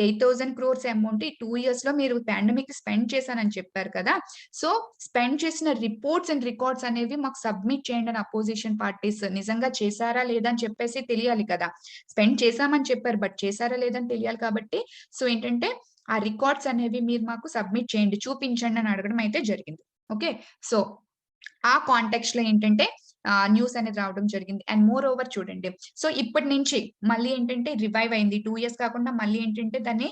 8,000 crores అమౌంట్ ఈ 2 ఇయర్స్ లో మీరు పాండమిక్ స్పెండ్ చేశానని చెప్పారు కదా. సో స్పెండ్ చేసిన రిపోర్ట్స్ అండ్ రికార్డ్స్ అనేవి మాకు సబ్మిట్ చేయండి అని అపోజిషన్ పార్టీస్ నిజంగా చేశారా లేదా అని చెప్పేసి తెలియాలి కదా. స్పెండ్ చేశామని చెప్పారు, బట్ చేశారా లేదని తెలియాలి కాబట్టి సో ఏంటంటే ఆ రికార్డ్స్ అనేవి మీరు మాకు సబ్మిట్ చేయండి, చూపించండి అని అడగడం అయితే జరిగింది. ఓకే, సో ఆ కాంటెక్స్ట్ లో ఏంటంటే న్యూస్ అనేది రావడం జరిగింది. అండ్ మోర్ ఓవర్ చూడండి, సో ఇప్పటి నుంచి మళ్ళీ ఏంటంటే రివైవ్ అయింది. 2 ఇయర్స్ కాకుండా మళ్ళీ ఏంటంటే దాన్ని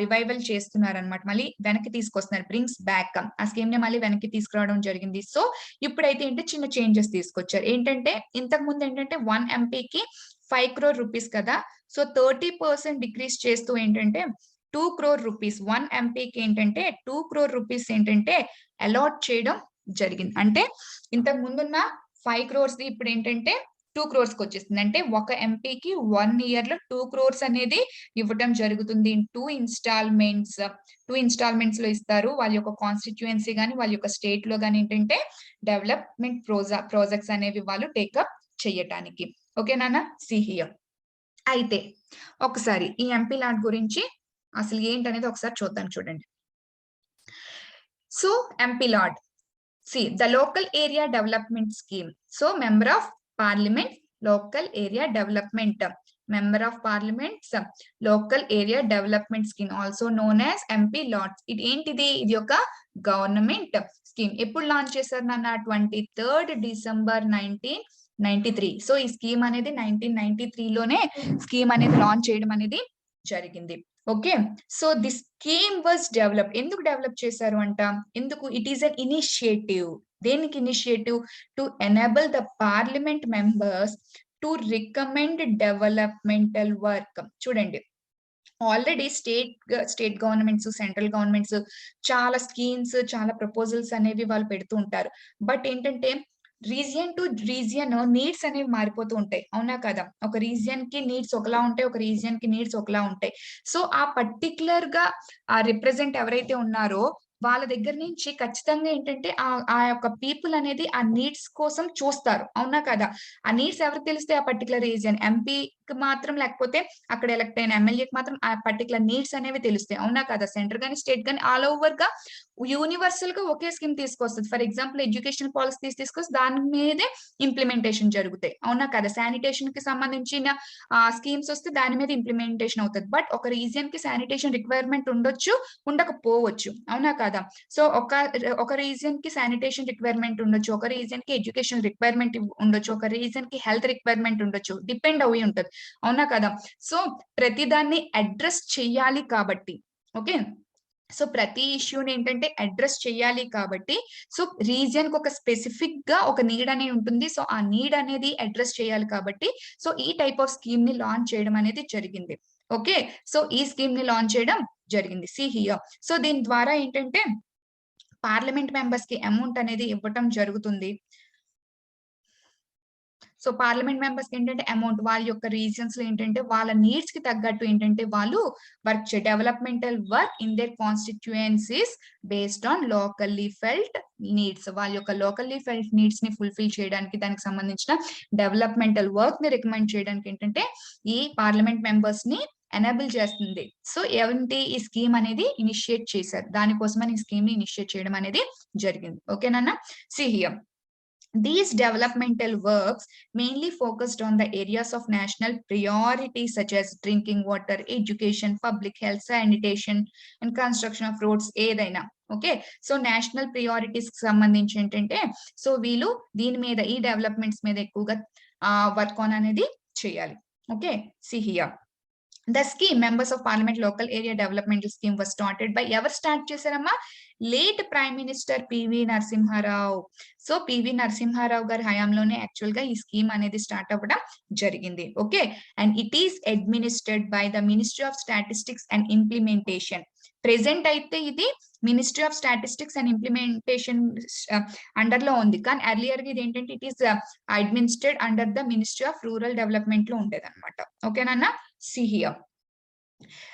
రివైవల్ చేస్తున్నారు అనమాట. మళ్ళీ వెనక్కి తీసుకొస్తున్నారు, బ్రింగ్స్ బ్యాక్. ఆ స్కీమ్ ని మళ్ళీ వెనక్కి తీసుకురావడం జరిగింది. సో ఇప్పుడైతే ఏంటి చిన్న చేంజెస్ తీసుకొచ్చారు. ఏంటంటే ఇంతకు ముందు ఏంటంటే 1 ఎంపీకి 5 crore రూపీస్ కదా. సో 30% డిక్రీస్ చేస్తూ ఏంటంటే 2 crore రూపీస్ 1 ఎంపీకి ఏంటంటే 2 crore రూపీస్ ఏంటంటే అలాట్ చేయడం జరిగింది. అంటే ఇంతకు ముందున్న 5 crores ఇప్పుడు ఏంటంటే 2 crores కి వచ్చేసింది. అంటే ఒక ఎంపీకి 1 ఇయర్ లో 2 crores అనేది ఇవ్వటం జరుగుతుంది. 2 ఇన్స్టాల్మెంట్స్. 2 ఇన్స్టాల్మెంట్స్ లో ఇస్తారు. వాళ్ళ యొక్క కాన్స్టిట్యుయెన్సీ గాని వాళ్ళ యొక్క స్టేట్ లో గాని ఏంటంటే డెవలప్మెంట్ ప్రాజెక్ట్స్ అనేవి వాళ్ళు టేకప్ చేయటానికి. ఓకే నాన్న, సి హియర్. అయితే ఒకసారి ఈ ఎంపీ లాట్ గురించి అసలు ఏంటనేది ఒకసారి చూద్దాం చూడండి. So MP lot, see the local area development scheme. So member of parliament, local area development, member of parliament, local area development scheme also known as MP lot. ఇది ఏంటిది? ఇది ఒక గవర్నమెంట్ స్కీమ్. ఎప్పుడు లాంచ్ చేశారు నాన్న? 23rd December 1993. So ఈ scheme అనేది 1993 లోనే స్కీమ్ అనేది లాంచ్ చేయడం అనేది జరిగింది. Okay, so the scheme was develop. ఎందుకు డెవలప్ చేశారు అంట? ఎందుకు? It is an initiative. దేనికి initiative? To enable the parliament members to recommend developmental work. చూడండి, already state governments, central governments చాలా స్కీమ్స్, చాలా ప్రపోజల్స్ అనేవి వాళ్ళు పెడుతూ ఉంటారు. బట్ ఏంటంటే రీజియన్ టు రీజియన్ నీడ్స్ అనేవి మారిపోతూ ఉంటాయి. అవునా కదా? ఒక రీజియన్‌కి నీడ్స్ ఒకలా ఉంటాయి. ఒక రీజియన్‌కి నీడ్స్ ఒకలా ఉంటాయి. సో, ఆ పర్టిక్యులర్‌గా ఆ రిప్రజెంట్ ఎవరైతే ఉన్నారో వాళ్ళ దగ్గర నుంచి ఖచ్చితంగా ఏంటంటే ఆ యొక్క పీపుల్ అనేది ఆ నీడ్స్ కోసం చూస్తారు. అవునా కదా? ఆ నీడ్స్ ఎవరికి తెలిస్తే ఆ పర్టిక్యులర్ రీజియన్ ఎంపీకి మాత్రం లేకపోతే అక్కడ ఎలక్ట్ అయిన ఎమ్మెల్యేకి మాత్రం ఆ పర్టిక్యులర్ నీడ్స్ అనేవి తెలుస్తాయి. అవునా కదా? సెంటర్ గాని, స్టేట్ గాని ఆల్ ఓవర్‌గా యూనివర్సల్‌గా ఒకే స్కీమ్ తీసుకొస్తది. ఫర్ ఎగ్జాంపుల్ ఎడ్యుకేషనల్ పాలిసీస్ తీసుకొస్తే దాని మీదే ఇంప్లిమెంటేషన్ జరుగుతాయి. అవునా కదా? శానిటేషన్‌కి సంబంధించిన స్కీమ్స్ వస్తే దాని మీద ఇంప్లిమెంటేషన్ అవుతది. బట్ ఒక రీజియన్‌కి శానిటేషన్ రిక్వైర్మెంట్ ఉండొచ్చు, ఉండకపోవచ్చు. అవునా కదా? సో, ఒక రీజియన్‌కి శానిటేషన్ రిక్వైర్మెంట్ ఉండొచ్చు. ఒక రీజియన్‌కి ఎడ్యుకేషన్ రిక్వైర్మెంట్ ఉండొచ్చు. ఒక రీజియన్‌కి హెల్త్ రిక్వైర్మెంట్ ఉండొచ్చు. డిపెండ్ అయ్యి ఉంటది. అవునా కదా? సో, ప్రతిదాన్ని అడ్రెస్ చెయ్యాలి కాబట్టి ఓకే. సో, ప్రతి ఇష్యూనేంటంటే అడ్రెస్ చేయాలి కాబట్టి, సో, రీజియన్‌కి ఒక స్పెసిఫిక్‌గా ఒక నీడ్ అనేది ఉంటుంది. సో, ఆ నీడ్ అనేది అడ్రెస్ చేయాలి కాబట్టి, సో, ఈ టైప్ ఆఫ్ స్కీమ్‌ని లాంచ్ చేయడం అనేది జరిగింది. ఓకే. సో, ఈ స్కీమ్‌ని లాంచ్ చేయడం జరిగింది. See here. సో, దీని ద్వారా ఏంటంటే పార్లమెంట్ మెంబర్స్‌కి అమౌంట్ అనేది ఇవ్వటం జరుగుతుంది. సో, పార్లమెంట్ మెంబర్స్‌కేంటంటే అమౌంట్ వాళ్ళ యొక్క రీజియన్స్‌లో ఏంటంటే వాళ్ళ నీడ్స్‌కి తగ్గట్టు ఏంటంటే వాళ్ళు developmental work in their constituencies based on locally felt needs. వాళ్ళ యొక్క లోకల్లీ ఫెల్ట్ నీడ్స్‌ని ఫుల్‌ఫిల్ చేయడానికి దానికి సంబంధించిన డెవలప్‌మెంటల్ వర్క్‌ని రికమెండ్ చేయడానికి ఏంటంటే ఈ పార్లమెంట్ మెంబర్స్‌ని ఎనేబుల్ చేస్తుంది. సో, ఏంటి ఈ స్కీమ్ అనేది ఇనిషియేట్ చేశారు. దానికోసమని ఈ స్కీమ్‌ని ఇనిషియేట్ చేయడం అనేది జరిగింది. ఓకేనా? See here. These developmental works mainly focused on the areas of national priority such as drinking water, education, public health, sanitation, and construction of roads ఏదైనా. ఓకే. సో, నేషనల్ ప్రియారిటీస్‌కి సంబంధించి ఏంటంటే, సో, వీళ్ళు దీని మీద ఈ డెవలప్‌మెంట్స్ మీద ఎక్కువగా వర్క్ ఆన్ అనేది చేయాలి. Okay. See here. The scheme, Members of Parliament Local Area Developmental Scheme, was started by ఎవరు స్టార్ట్ చేశారమ్మా? Late prime minister PV Narasimha Rao. So, PV Narasimha Rao గారి హయాంలోనే యాక్చువల్‌గా ఈ స్కీమ్ అనేది స్టార్ట్ అవ్వడం జరిగింది. Okay. And it is administered by the ministry of statistics and implementation. Present అయితే ఇది ministry of statistics and implementation అండర్‌లో ఉంది. కానీ ఎర్లియర్‌గా ఇదేంటంటే it is administered under the ministry of rural డెవలప్‌మెంట్‌లో ఉండేదన్నమాట. ఓకేనా? See here.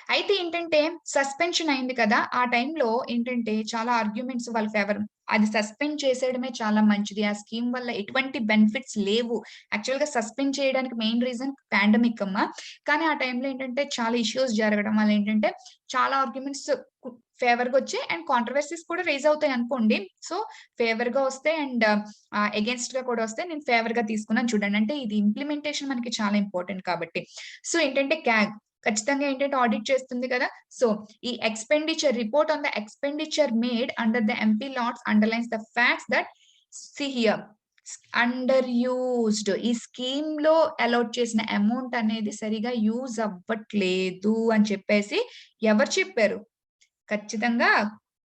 అయితే ఏంటంటే సస్పెన్షన్ అయింది కదా! ఆ టైంలో ఏంటంటే చాలా ఆర్గ్యుమెంట్స్ వాళ్ళ ఫేవర్. అది సస్పెండ్ చేసేయడమే చాలా మంచిది. ఆ స్కీమ్ వల్ల ఎటువంటి బెనిఫిట్స్ లేవు. యాక్చువల్‌గా సస్పెండ్ చేయడానికి మెయిన్ రీజన్ పాండమిక్ అమ్మ. కానీ ఆ టైంలో ఏంటంటే చాలా ఇష్యూస్ జరగడం వల్ల ఏంటంటే చాలా ఆర్గ్యుమెంట్స్ ఫేవర్‌గా వచ్చాయి అండ్ కాంట్రోవర్సీస్ కూడా రైజ్ అవుతాయి అనుకోండి. సో, ఫేవర్‌గా వస్తాయి అండ్ అగెయిన్స్ట్‌గా కూడా వస్తాయి. నేను ఫేవర్‌గా తీసుకున్నాను చూడండి. అంటే ఇది ఇంప్లిమెంటేషన్ మనకి చాలా ఇంపార్టెంట్ కాబట్టి. సో, ఏంటంటే ఖచ్చితంగా ఏంటంటే ఆడిట్ చేస్తుంది కదా! సో, ఈ expenditure report on the expenditure made under the MP LADS underlines the facts that see here underused ఈ స్కీమ్‌లో అలౌట్ చేసిన అమౌంట్ అనేది సరిగ్గా యూజ్ అవ్వట్లేదు అని చెప్పేసి ఎవరు చెప్పారు? ఖచ్చితంగా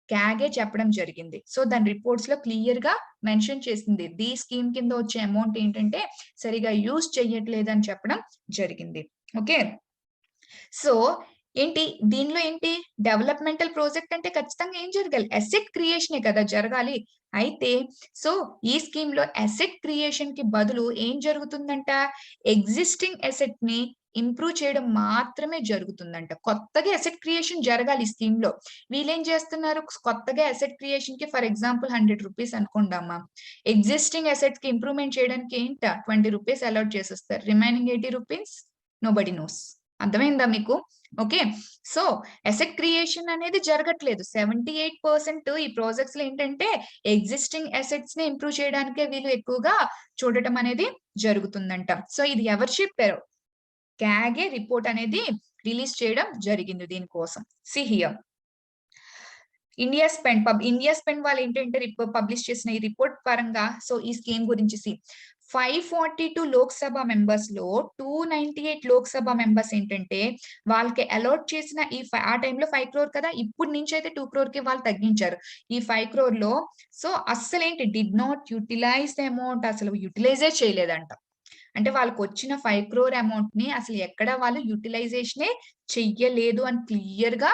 క్యాగే చెప్పడం జరిగింది. సో, దాని రిపోర్ట్స్‌లో క్లియర్‌గా మెన్షన్ చేసింది. ఈ స్కీమ్ కింద వచ్చే అమౌంట్ ఏంటంటే సరిగ్గా యూజ్ చెయ్యట్లేదని చెప్పడం జరిగింది. ఓకే. సో, ఏంటి దీనిలో ఏంటి డెవలప్‌మెంటల్ ప్రాజెక్ట్ అంటే ఖచ్చితంగా ఏం జరగాలి? అసెట్ క్రియేషనే కదా జరగాలి. అయితే సో, ఈ స్కీమ్‌లో అసెట్ క్రియేషన్‌కి బదులు ఏం జరుగుతుందంట? ఎగ్జిస్టింగ్ అసెట్‌ని ఇంప్రూవ్ చేయడం మాత్రమే జరుగుతుందంట. కొత్తగా అసెట్ క్రియేషన్ జరగాలి ఈ స్కీమ్‌లో. వీళ్ళేం చేస్తున్నారు? కొత్తగా అసెట్ క్రియేషన్‌కి ఫర్ ఎగ్జాంపుల్ రూ. 100 అనుకోండమ్మా. ఎగ్జిస్టింగ్ అసెట్స్‌కి ఇంప్రూవ్‌మెంట్ చేయడానికి రూ. 20 అలాట్ చేసేస్తారు. రిమైనింగ్ రూ. 80 నోబడీ నోస్. అర్థమైందా మీకు? ఓకే. సో, అసెట్ క్రియేషన్ అనేది జరగట్లేదు. 78% ఈ ప్రాజెక్ట్స్‌లో ఏంటంటే ఎగ్జిస్టింగ్ అసెట్స్‌ని ఇంప్రూవ్ చేయడానికే వీళ్ళు ఎక్కువగా చూడటం అనేది జరుగుతుందంట. సో, ఇది ఎవరు చెప్పారు? క్యాగే రిపోర్ట్ అనేది రిలీజ్ చేయడం జరిగింది దీనికోసం. See here. ఇండియా స్పెండ్ వాళ్ళు ఏంటంటే పబ్లిష్ చేసిన ఈ రిపోర్ట్ పరంగా సో, ఈ స్కీమ్ గురించి 542 లోక్‌సభ మెంబర్స్‌లో 298 లోక్‌సభ మెంబర్స్ ఏంటంటే వాళ్ళకి అలాట్ చేసిన ఆ టైంలో 5 క్రోర్ కదా! ఇప్పటి నుంచైతే 2 క్రోర్‌కి వాళ్ళు తగ్గించారు. ఈ 5 క్రోర్‌లో సో, అస్సలేంటి did not utilize the amount అసలు యుటిలైజే చేయలేదంట. అంటే వాళ్ళకొచ్చిన 5 క్రోర్ అమౌంట్‌ని అసలు ఎక్కడ వాళ్ళు యుటిలైజేషనే చెయ్యలేదు అని క్లియర్‌గా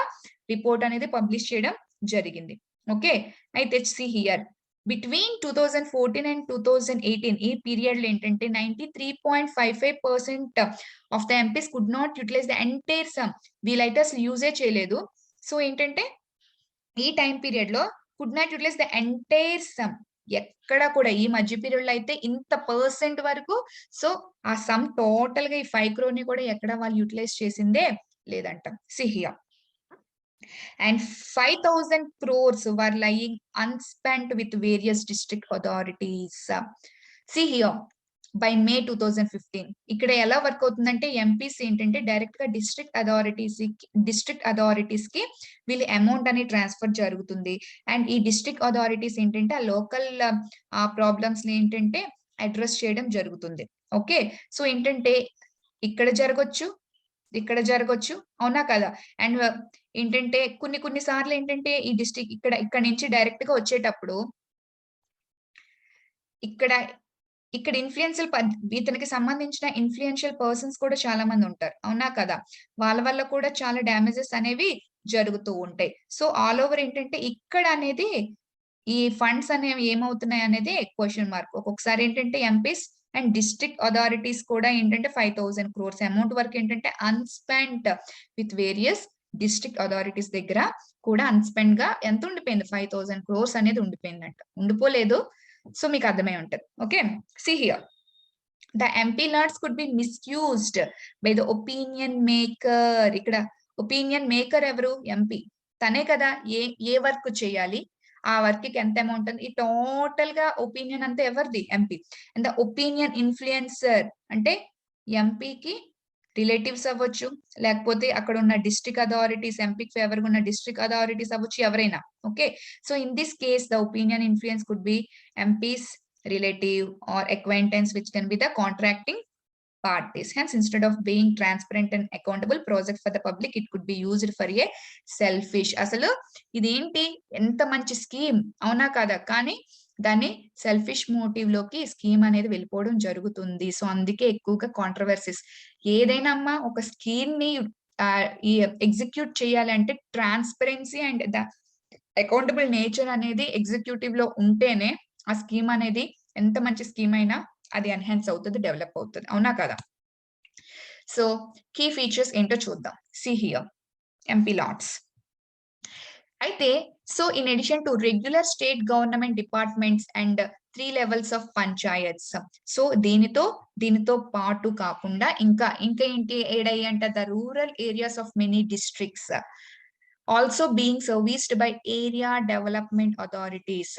రిపోర్ట్ అనేది పబ్లిష్ చేయడం జరిగింది. ఓకే. అయితే సీ హియర్. బిట్వీన్ 2014 అండ్ 2018 ఈ పీరియడ్ లో ఏంటంటే 93.55% of the MPs could not utilise the entire sum. వీళ్ళైతే అసలు యూజే చేయలేదు. సో ఏంటంటే ఈ టైం పీరియడ్ లో could not utilise the entire sum. ఎక్కడ కూడా ఈ మధ్య పీరియడ్ లో అయితే ఇంత పర్సెంట్ వరకు, సో ఆ సమ్ టోటల్ గా ఈ 5 crore ని కూడా ఎక్కడ వాళ్ళు యూటిలైజ్ చేసిందే లేదంట. సిహియా and 5,000 crores were lying unspent with various district authorities. See here, by May 2015 ఇక్కడ ఎలా వర్క్ అవుతుందంటే ఎంపీస్ ఏంటంటే డైరెక్ట్ గా డిస్ట్రిక్ట్ అథారిటీస్ కి వీళ్ళ అమౌంట్ అని ట్రాన్స్ఫర్ జరుగుతుంది. అండ్ ఈ డిస్ట్రిక్ట్ అథారిటీస్ ఏంటంటే ఆ లోకల్ ప్రాబ్లమ్స్ ని ఏంటంటే అడ్రస్ చేయడం జరుగుతుంది. ఓకే, సో ఏంటంటే ఇక్కడ జరగొచ్చు, ఇక్కడ జరగొచ్చు, అవునా కదా. అండ్ ఏంటంటే కొన్ని సార్లు ఏంటంటే ఈ డిస్ట్రిక్ట్ ఇక్కడ నుంచి డైరెక్ట్ గా వచ్చేటప్పుడు ఇక్కడ ఇన్ఫ్లుయెన్షియల్ ఇతనికి సంబంధించిన ఇన్ఫ్లుయెన్షియల్ పర్సన్స్ కూడా చాలా మంది ఉంటారు, అవునా కదా. వాళ్ళ వల్ల కూడా చాలా డ్యామేజెస్ అనేవి జరుగుతూ ఉంటాయి. సో ఆల్ ఓవర్ ఏంటంటే ఇక్కడ అనేది ఈ ఫండ్స్ అనేవి ఏమవుతున్నాయి అనేది క్వశ్చన్ మార్క్. ఒక్కొక్కసారి ఏంటంటే ఎంపీస్ అండ్ డిస్ట్రిక్ట్ అథారిటీస్ కూడా ఏంటంటే 5,000 crores అమౌంట్ వరకు ఏంటంటే unspent with various district authorities దగ్గర కూడా అన్స్పెండ్ గా ఎంత ఉండిపోయింది, 5,000 crores అనేది ఉండిపోయిందంట. ఉండిపోలేదు, సో మీకు అర్థమై ఉంటది. Okay, see here the MP lots could be misused by the opinion maker. ఇక్కడ ఒపీనియన్ మేకర్ ఎవరు, ఎంపీ. తనే కదా ఏ వర్క్ చేయాలి, ఆ వర్క్ కి ఎంత అమౌంట్ ఉంది, ఈ టోటల్ గా ఒపీనియన్ అంతా ఎవరిది, MP. And the opinion influencer అంటే ఎంపీకి రిలేటివ్స్ అవ్వచ్చు, లేకపోతే అక్కడ ఉన్న డిస్ట్రిక్ట్ అథారిటీస్, ఎంపీకి ఫేవర్ గా ఉన్న డిస్ట్రిక్ట్ అథారిటీస్ అవ్వచ్చు, ఎవరైనా. Okay, so in this case the opinion influence could be MPs relative or acquaintance, which can be the contracting parties. Hence, instead of being transparent and accountable project for the public, it could be used for a selfish. అసలు ఇదేంటి, ఎంత మంచి scheme, అవునా కదా, కానీ దాన్ని selfish motive లోకి scheme అనేది వెళ్ళిపోవడం జరుగుతుంది. సో అందుకే ఎక్కువగా కాంట్రవర్సీస్. ఏదైనా అమ్మా ఒక స్కీమ్ ని ఈ ఎగ్జిక్యూట్ చేయాలంటే transparency and the accountable nature అనేది ఎగ్జిక్యూటివ్ లో ఉంటేనే ఆ స్కీమ్ అనేది ఎంత మంచి స్కీమ్ అయినా అది ఎన్హాన్స్ అవుతుంది, డెవలప్ అవుతుంది, అవునా కదా. సో కీ ఫీచర్స్ ఏంటో చూద్దాం. See here MP LADs. అయితే so in addition to regular state government departments and 3 levels of panchayats, so దీనితో పాటు కాకుండా ఇంకా ఏంటి ఏడై అంట, the rural areas of many districts also being serviced by area development authorities.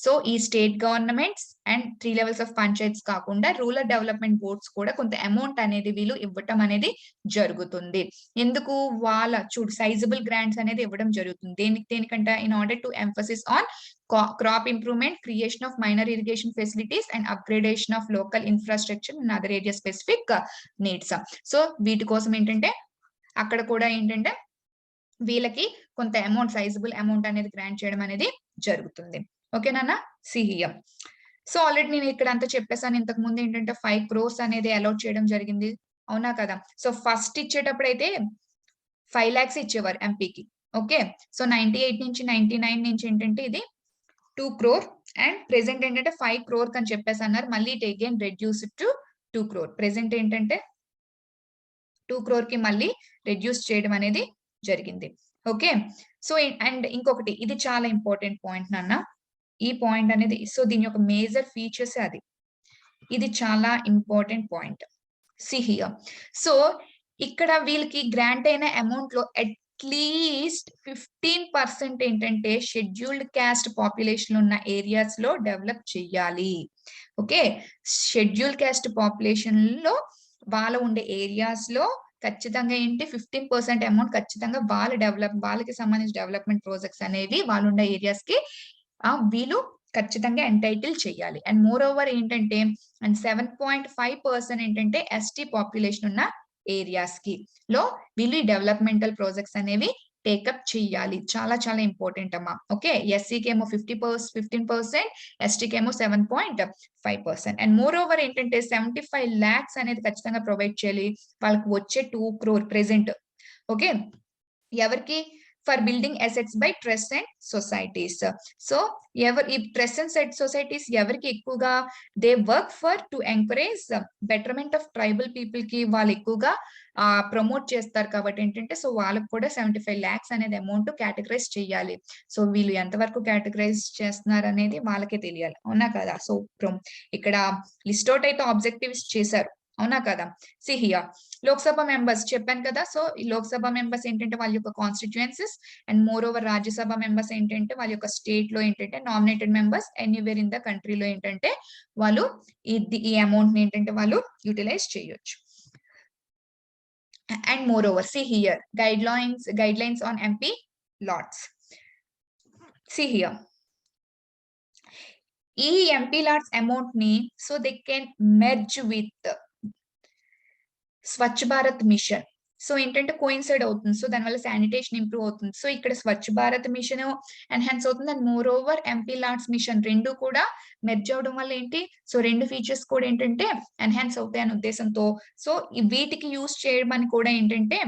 So ఈ state governments and 3 levels of panchayats కాకుండా rural development boards కూడా కొంత అమౌంట్ అనేది వీళ్ళు ఇవ్వటం అనేది జరుగుతుంది. ఎందుకు, వాళ్ళ సైజబుల్ గ్రాంట్స్ అనేది ఇవ్వడం జరుగుతుంది. దేనికంట, in order to emphasis on crop improvement, creation of minor irrigation facilities and upgradation of local infrastructure in other area specific needs. So వీటి కోసం ఏంటంటే అక్కడ కూడా ఏంటంటే వీళ్ళకి కొంత అమౌంట్, సైజబుల్ అమౌంట్ అనేది గ్రాంట్ చేయడం అనేది జరుగుతుంది. ఓకేనా, సిహిఎం. సో ఆల్రెడీ నేను ఇక్కడ అంతా చెప్పేసాను. ఇంతకు ముందు ఏంటంటే 5 crores అనేది అలౌట్ చేయడం జరిగింది, అవునా కదా. సో ఫస్ట్ ఇచ్చేటప్పుడు అయితే 5 lakhs ఇచ్చేవారు ఎంపీకి. ఓకే, సో 98 నుంచి 99 నుంచి ఏంటంటే ఇది 2 crore అండ్ ప్రెసెంట్ ఏంటంటే 5 crore అని చెప్పేసి అన్నారు. మళ్ళీ it again reduce to 2 crore. Present ఏంటంటే 2 crore కి మళ్ళీ రెడ్యూస్ చేయడం అనేది జరిగింది. ఓకే, సో అండ్ ఇంకొకటి, ఇది చాలా ఇంపార్టెంట్ పాయింట్ నాన్న. ఈ పాయింట్ అనేది, సో దీని యొక్క మేజర్ ఫీచర్స్ అది, ఇది చాలా important point. See here, so ఇక్కడ వీళ్ళకి గ్రాంట్ అయిన అమౌంట్ లో అట్లీస్ట్ 15% ఏంటంటే షెడ్యూల్డ్ క్యాస్ట్ పాపులేషన్ ఉన్న ఏరియాస్ లో డెవలప్ చెయ్యాలి. ఓకే, షెడ్యూల్డ్ క్యాస్ట్ పాపులేషన్ లో వాళ్ళ ఉండే ఏరియాస్ లో ఖచ్చితంగా ఏంటి 15% అమౌంట్ ఖచ్చితంగా వాళ్ళకి సంబంధించిన డెవలప్మెంట్ ప్రాజెక్ట్స్ అనేవి వాళ్ళు ఉండే ఏరియాస్ కి వీళ్ళు ఖచ్చితంగా ఎంటైటిల్ చేయాలి. అండ్ మోర్ ఓవర్ ఏంటంటే అండ్ 7.5% ఏంటంటే ఎస్టీ పాపులేషన్ ఉన్న ఏరియాస్ కి లో వీళ్ళు డెవలప్మెంటల్ ప్రాజెక్ట్స్ అనేవి టేకప్ చేయాలి. చాలా చాలా ఇంపార్టెంట్ అమ్మా. ఓకే, ఎస్సీకి ఏమో 15%, ఎస్టీకి ఏమో 7.5%. అండ్ మోర్ ఓవర్ ఏంటంటే 75 lakhs అనేది ఖచ్చితంగా ప్రొవైడ్ చేయాలి వాళ్ళకి వచ్చే 2 crore ప్రెసెంట్. ఓకే, ఎవరికి for building assets by trust and societies. So ఈ ట్రస్ట్ అండ్ సెట్ సొసైటీస్ ఎవరికి ఎక్కువగా they work for to encourage betterment of tribal people కి వాళ్ళు ఎక్కువగా ప్రమోట్ చేస్తారు కాబట్టి ఏంటంటే సో వాళ్ళకి కూడా 75 lakhs అనేది అమౌంట్ కేటగరైజ్ చేయాలి. సో వీళ్ళు ఎంతవరకు కేటగరైజ్ చేస్తున్నారు అనేది వాళ్ళకే తెలియాలి, అవునా కదా. సో ఇక్కడ లిస్ట్ అవుట్ అయితే ఆబ్జెక్టివ్స్ చేశారు, అవునా కదా. సి హియర్ లోక్సభ మెంబర్స్ చెప్పాను కదా. సో ఈ లోక్సభ మెంబర్స్ ఏంటంటే వాళ్ళ యొక్క constituencies and more over Rajya Sabha members ఏంటంటే వాళ్ళ యొక్క స్టేట్ లో ఏంటంటే nominated members anywhere in the కంట్రీలో ఏంటంటే వాళ్ళు ఈ అమౌంట్ ని ఏంటంటే వాళ్ళు యూటిలైజ్ చేయొచ్చు. And moreover, see here, guidelines on MP lots. See here, MP lots amount ni, so they can merge with Swachh Bharat mission. So ఏంటంటే కోయిన్సైడ్ అవుతుంది. సో దానివల్ల శానిటేషన్ ఇంప్రూవ్ అవుతుంది. సో ఇక్కడ స్వచ్ఛ భారత్ మిషన్ ఎన్హాన్స్ అవుతుంది and moreover MP LADS mission రెండు కూడా merge అవడం వల్ల ఏంటి, సో రెండు ఫీచర్స్ కూడా ఏంటంటే ఎన్హాన్స్ అవుతాయి అనే ఉద్దేశంతో సో వీటికి యూజ్ చేయడం కూడా ఏంటంటే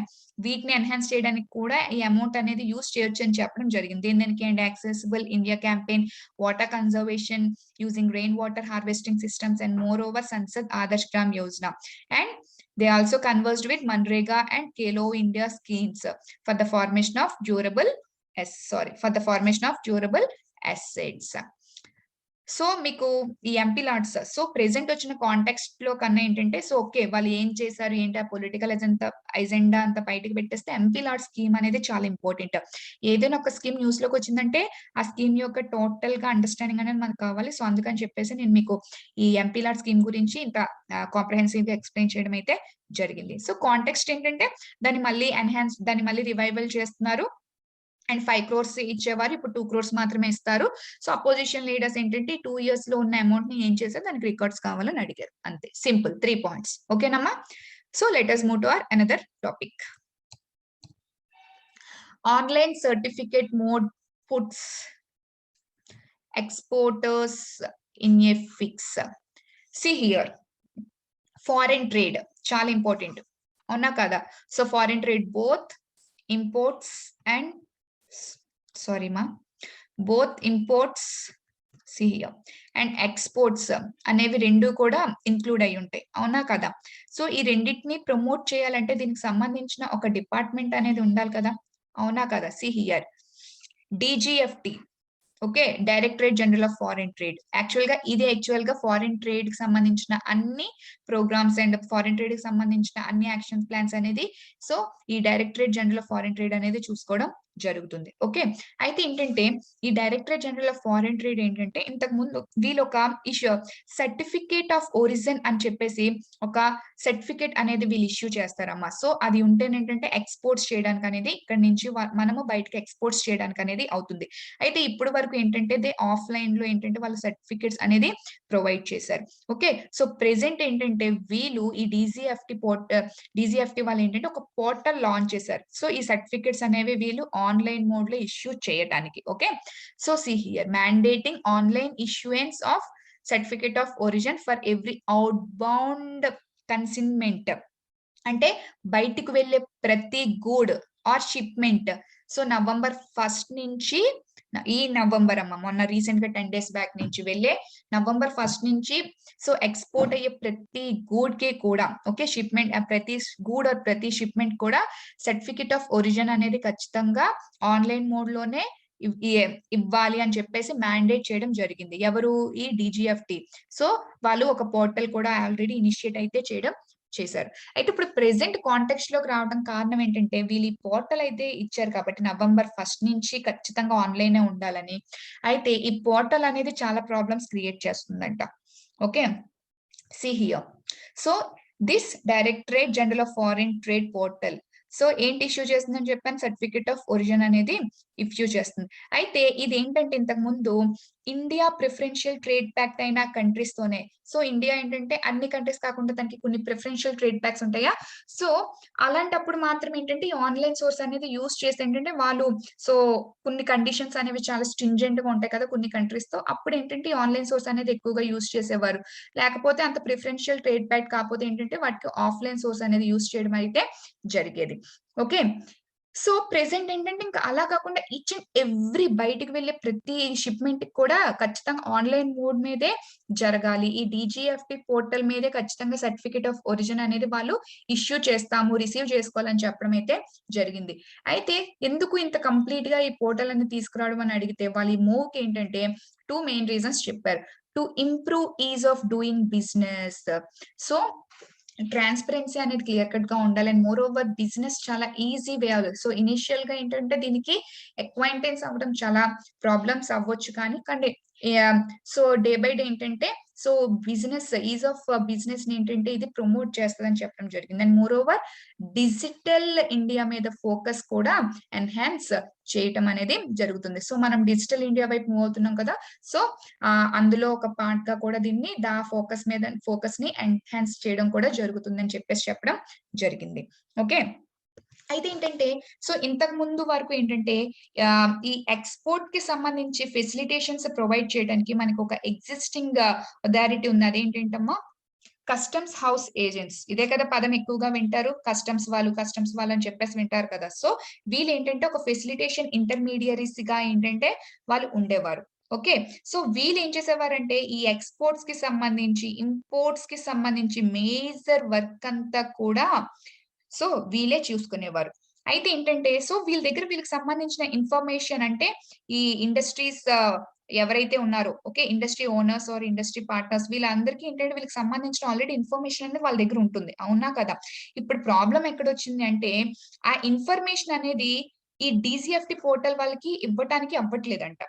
వీటిని ఎన్హాన్స్ చేయడానికి కూడా ఈ అమౌంట్ అనేది యూజ్ చేయొచ్చు అని చెప్పడం జరిగింది. దీనికి and accessible India campaign, water conservation using rain water harvesting systems and more over Sansad Adarsh gram Yojana. And they also conversed with Manrega and Khelo India schemes for the formation of durable assets. So మీకు ఈ MP LADS so present వచ్చిన context లో కన్నా ఏంటంటే so okay వాళ్ళు ఏం చేశారు ఏంటి ఆ పొలిటికల్ ఎజెండా అంతా బయటకు పెట్టేస్తే ఎంపీ లాట్ స్కీమ్ అనేది చాలా ఇంపార్టెంట్. ఏదైనా ఒక స్కీమ్ న్యూస్ లోకి వచ్చిందంటే ఆ స్కీమ్ యొక్క టోటల్ గా అండర్స్టాండింగ్ అనేది మనకు కావాలి. సో అందుకని చెప్పేసి నేను మీకు ఈ ఎంపీ లాట్ స్కీమ్ గురించి ఇంత కాంప్రహెన్సివ్ గా ఎక్స్ప్లెయిన్ చేయడం అయితే జరిగింది. సో కాంటెక్స్ట్ ఏంటంటే దాన్ని మళ్ళీ రివైవల్ చేస్తున్నారు అండ్ 5 crores ఇచ్చేవారు, ఇప్పుడు 2 crores మాత్రమే ఇస్తారు. సో అపోజిషన్ లీడర్స్ ఏంటంటే 2 years లో ఉన్న అమౌంట్ ని ఏం చేశారు, దానికి రికార్డ్స్ కావాలని అడిగారు, అంతే సింపుల్ 3 points. ఓకేనమ్మా. So let us move to our another topic. Online certificate mode puts exporters in a fix. See here, foreign trade చాలా ఇంపార్టెంట్, అవునా కదా. So foreign trade both imports and both imports and exports అనేవి రెండు కూడా include అయి ఉంటాయి, అవునా కదా. సో ఈ రెండింటిని ప్రమోట్ చేయాలంటే దీనికి సంబంధించిన ఒక డిపార్ట్మెంట్ అనేది ఉండాలి కదా, అవునా కదా. See here DGFT, okay, directorate general of foreign trade. Actual గా ఫారిన్ ట్రేడ్ కి సంబంధించిన అన్ని ప్రోగ్రామ్స్ అండ్ ఫారిన్ ట్రేడ్ కి సంబంధించిన అన్ని యాక్షన్ ప్లాన్స్ అనేది సో ఈ directorate general of foreign trade అనేది చూసుకోవడం జరుగుతుంది. ఓకే, అయితే ఏంటంటే ఈ directorate general of foreign trade ఏంటంటే ఇంతకు ముందు వీళ్ళు ఒక ఇష్యూ సర్టిఫికేట్ ఆఫ్ ఒరిజిన్ అని చెప్పేసి ఒక సర్టిఫికేట్ అనేది వీళ్ళు ఇష్యూ చేస్తారమ్మా. సో అది ఉంటేనేంటంటే ఎక్స్పోర్ట్స్ చేయడానికి అనేది ఇక్కడ నుంచి మనము బయటకి ఎక్స్పోర్ట్స్ చేయడానికి అనేది అవుతుంది. అయితే ఇప్పుడు వరకు ఏంటంటే ఆఫ్లైన్ లో ఏంటంటే వాళ్ళ సర్టిఫికేట్స్ అనేది ప్రొవైడ్ చేశారు. ఓకే, సో ప్రెసెంట్ ఏంటంటే వీళ్ళు ఈ డిజిఎఫ్టి వాళ్ళు ఏంటంటే ఒక పోర్టల్ లాంచ్ చేశారు. సో ఈ సర్టిఫికేట్స్ అనేవి వీళ్ళు ఆన్లైన్ మోడ్ లో ఇష్యూ చేయడానికి. Okay, so see here mandating online issuance of certificate of origin for every out bound consignment, అంటే బయటికి వెళ్ళే ప్రతి good or shipment. So November 1st నుంచి నవంబర్ అమ్మ మొన్న రీసెంట్ గా 10 days బ్యాక్ నుంచి వెళ్ళే November 1st నుంచి సో ఎక్స్పోర్ట్ అయ్యే ప్రతి గూడ్ కి కూడా ఓకే షిప్మెంట్ ప్రతి గూడ్ ఆర్ ప్రతి షిప్మెంట్ కూడా సర్టిఫికేట్ ఆఫ్ ఒరిజిన్ అనేది ఖచ్చితంగా ఆన్లైన్ మోడ్ లోనే ఇవ్వాలి అని చెప్పేసి మ్యాండేట్ చేయడం జరిగింది. ఎవరు, ఈ డిజిఎఫ్టి. సో వాళ్ళు ఒక పోర్టల్ కూడా ఆల్రెడీ ఇనిషియేట్ అయితే చేశారు. అయితే ఇప్పుడు ప్రెసెంట్ కాంటెక్స్ట్ లోకి రావడం కారణం ఏంటంటే వీళ్ళు ఈ పోర్టల్ అయితే ఇచ్చారు కాబట్టి November 1st నుంచి ఖచ్చితంగా ఆన్లైనే ఉండాలని. అయితే ఈ పోర్టల్ అనేది చాలా ప్రాబ్లమ్స్ క్రియేట్ చేస్తుందంట. Okay, see here so this directorate general of foreign trade portal so ఏంటి ఇష్యూ చేస్తుందని చెప్పాను, సర్టిఫికేట్ ఆఫ్ ఒరిజిన్ అనేది ఇష్యూ చేస్తుంది. అయితే ఇది ఏంటంటే ఇంతకు ముందు ఇండియా ప్రిఫరెన్షియల్ ట్రేడ్ ప్యాక్ట్ అయిన కంట్రీస్ తోనే. సో ఇండియా ఏంటంటే అన్ని కంట్రీస్ కాకుండా దానికి కొన్ని ప్రిఫరెన్షియల్ ట్రేడ్ ప్యాక్స్ ఉంటాయా. సో అలాంటప్పుడు మాత్రం ఏంటంటే ఈ ఆన్లైన్ సోర్స్ అనేది యూజ్ చేసి ఏంటంటే వాళ్ళు సో కొన్ని కండిషన్స్ అనేవి చాలా స్ట్రింజెంట్ గా ఉంటాయి కదా కొన్ని కంట్రీస్ తో, అప్పుడు ఏంటంటే ఆన్లైన్ సోర్స్ అనేది ఎక్కువగా యూజ్ చేసేవారు. లేకపోతే అంత ప్రిఫరెన్షియల్ ట్రేడ్ ప్యాక్ట్ కాకపోతే ఏంటంటే వాటికి ఆఫ్లైన్ సోర్స్ అనేది యూజ్ చేయడం అయితే జరిగేది. ఓకే, సో ప్రెజెంట్ ఏంటంటే ఇంకా అలా కాకుండా ఈచ్ అండ్ ఎవ్రీ బయటికి వెళ్ళే ప్రతి షిప్మెంట్ కూడా ఖచ్చితంగా ఆన్లైన్ మోడ్ మీదే జరగాలి. ఈ డీజీఎఫ్టీ పోర్టల్ మీదే ఖచ్చితంగా సర్టిఫికేట్ ఆఫ్ ఒరిజిన్ అనేది వాళ్ళు ఇష్యూ చేస్తాము, రిసీవ్ చేసుకోవాలని చెప్పడం అయితే జరిగింది. అయితే ఎందుకు ఇంత కంప్లీట్ గా ఈ పోర్టల్ అనేది తీసుకురావడం అని అడిగితే వాళ్ళు ఈ మూవ్ కి ఏంటంటే 2 మెయిన్ రీజన్స్ చెప్పారు. To improve is of doing business. So transparency అనేది క్లియర్ కట్ గా ఉండాలి. అండ్ మోర్ ఓవర్ బిజినెస్ చాలా ఈజీ వే అవ్వాలి. సో ఇనిషియల్ గా ఏంటంటే దీనికి అక్వైంటెన్స్ అవ్వడం చాలా ప్రాబ్లమ్స్ అవ్వచ్చు కానీ సో డే బై డే ఏంటంటే so business is of business ని ఏంటంటే ఇది ప్రమోట్ చేస్తదని చెప్పడం జరిగింది. And more over digital India మీద ఫోకస్ కూడా ఎన్హాన్స్ చేయటం అనేది జరుగుతుంది. సో మనం డిజిటల్ ఇండియా వైపు మూవ్ అవుతున్నాం కదా. సో అందులో ఒక పార్ట్ గా కూడా దీన్ని ఫోకస్ ని ఎన్హాన్స్ చేయడం కూడా జరుగుతుందని చెప్పడం జరిగింది. ఓకే. అయితే ఏంటంటే సో ఇంతకు ముందు వరకు ఏంటంటే ఈ ఎక్స్‌పోర్ట్ కి సంబంధించి ఫెసిలిటేషన్స్ ప్రొవైడ్ చేయడానికి మనకు ఒక ఎగ్జిస్టింగ్ అథారిటీ ఉంది. అదేంటంటమ్మా కస్టమ్స్ హౌస్ ఏజెంట్స్. ఇదే కదా పదం ఎక్కువగా వింటారు. కస్టమ్స్ వాళ్ళు అని చెప్పేసి వింటారు కదా. సో వీళ్ళేంటంటే ఒక ఫెసిలిటేషన్ ఇంటర్మీడియరీస్ గా ఏంటంటే వాళ్ళు ఉండేవారు. ఓకే. సో వీళ్ళేం చేసేవారంటే ఈ ఎక్స్‌పోర్ట్స్ కి సంబంధించి, ఇంపోర్ట్స్ కి సంబంధించి మేజర్ వర్క్ అంతా కూడా సో వీళ్ళే చూసుకునేవారు. అయితే ఏంటంటే సో వీళ్ళకి సంబంధించిన ఇన్ఫర్మేషన్ అంటే ఈ ఇండస్ట్రీస్ ఎవరైతే ఉన్నారో okay. Industry owners or industry partners వీళ్ళందరికీ ఏంటంటే వీళ్ళకి సంబంధించిన ఆల్రెడీ ఇన్ఫర్మేషన్ అనేది వాళ్ళ దగ్గర ఉంటుంది. అవునా కదా? ఇప్పుడు ప్రాబ్లమ్ ఎక్కడొచ్చింది అంటే ఆ ఇన్ఫర్మేషన్ అనేది ఈ డీజీఎఫ్టీ పోర్టల్ వాళ్ళకి ఇవ్వటానికి అవ్వట్లేదంట.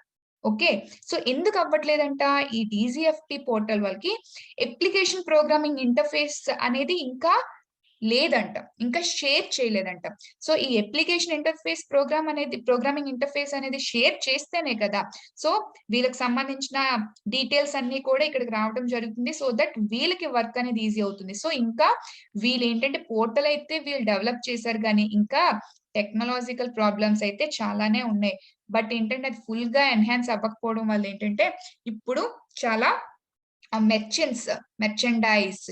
ఓకే. సో ఎందుకు అవ్వట్లేదంట? ఈ డీజీఎఫ్టీ పోర్టల్ వాళ్ళకి అప్లికేషన్ ప్రోగ్రామింగ్ ఇంటర్ఫేస్ అనేది ఇంకా లేదంట. ఇంకా షేర్ చేయలేదంట. సో ఈ అప్లికేషన్ ఇంటర్ఫేస్ ప్రోగ్రామింగ్ ఇంటర్ఫేస్ అనేది షేర్ చేస్తేనే కదా! సో వీళ్ళకి సంబంధించిన డీటెయిల్స్ అన్నీ కూడా ఇక్కడికి రావడం జరుగుతుంది. సో దట్ వీళ్ళకి వర్క్ అనేది ఈజీ అవుతుంది. సో ఇంకా వీళ్ళేంటంటే పోర్టల్ అయితే వీళ్ళు డెవలప్ చేశారు గానీ, ఇంకా టెక్నాలాజికల్ ప్రాబ్లమ్స్ అయితే చాలానే ఉన్నాయి. బట్ ఏంటంటే అది ఫుల్‌గా ఎన్హాన్స్ అవ్వకపోవడం వల్ల ఏంటంటే ఇప్పుడు చాలా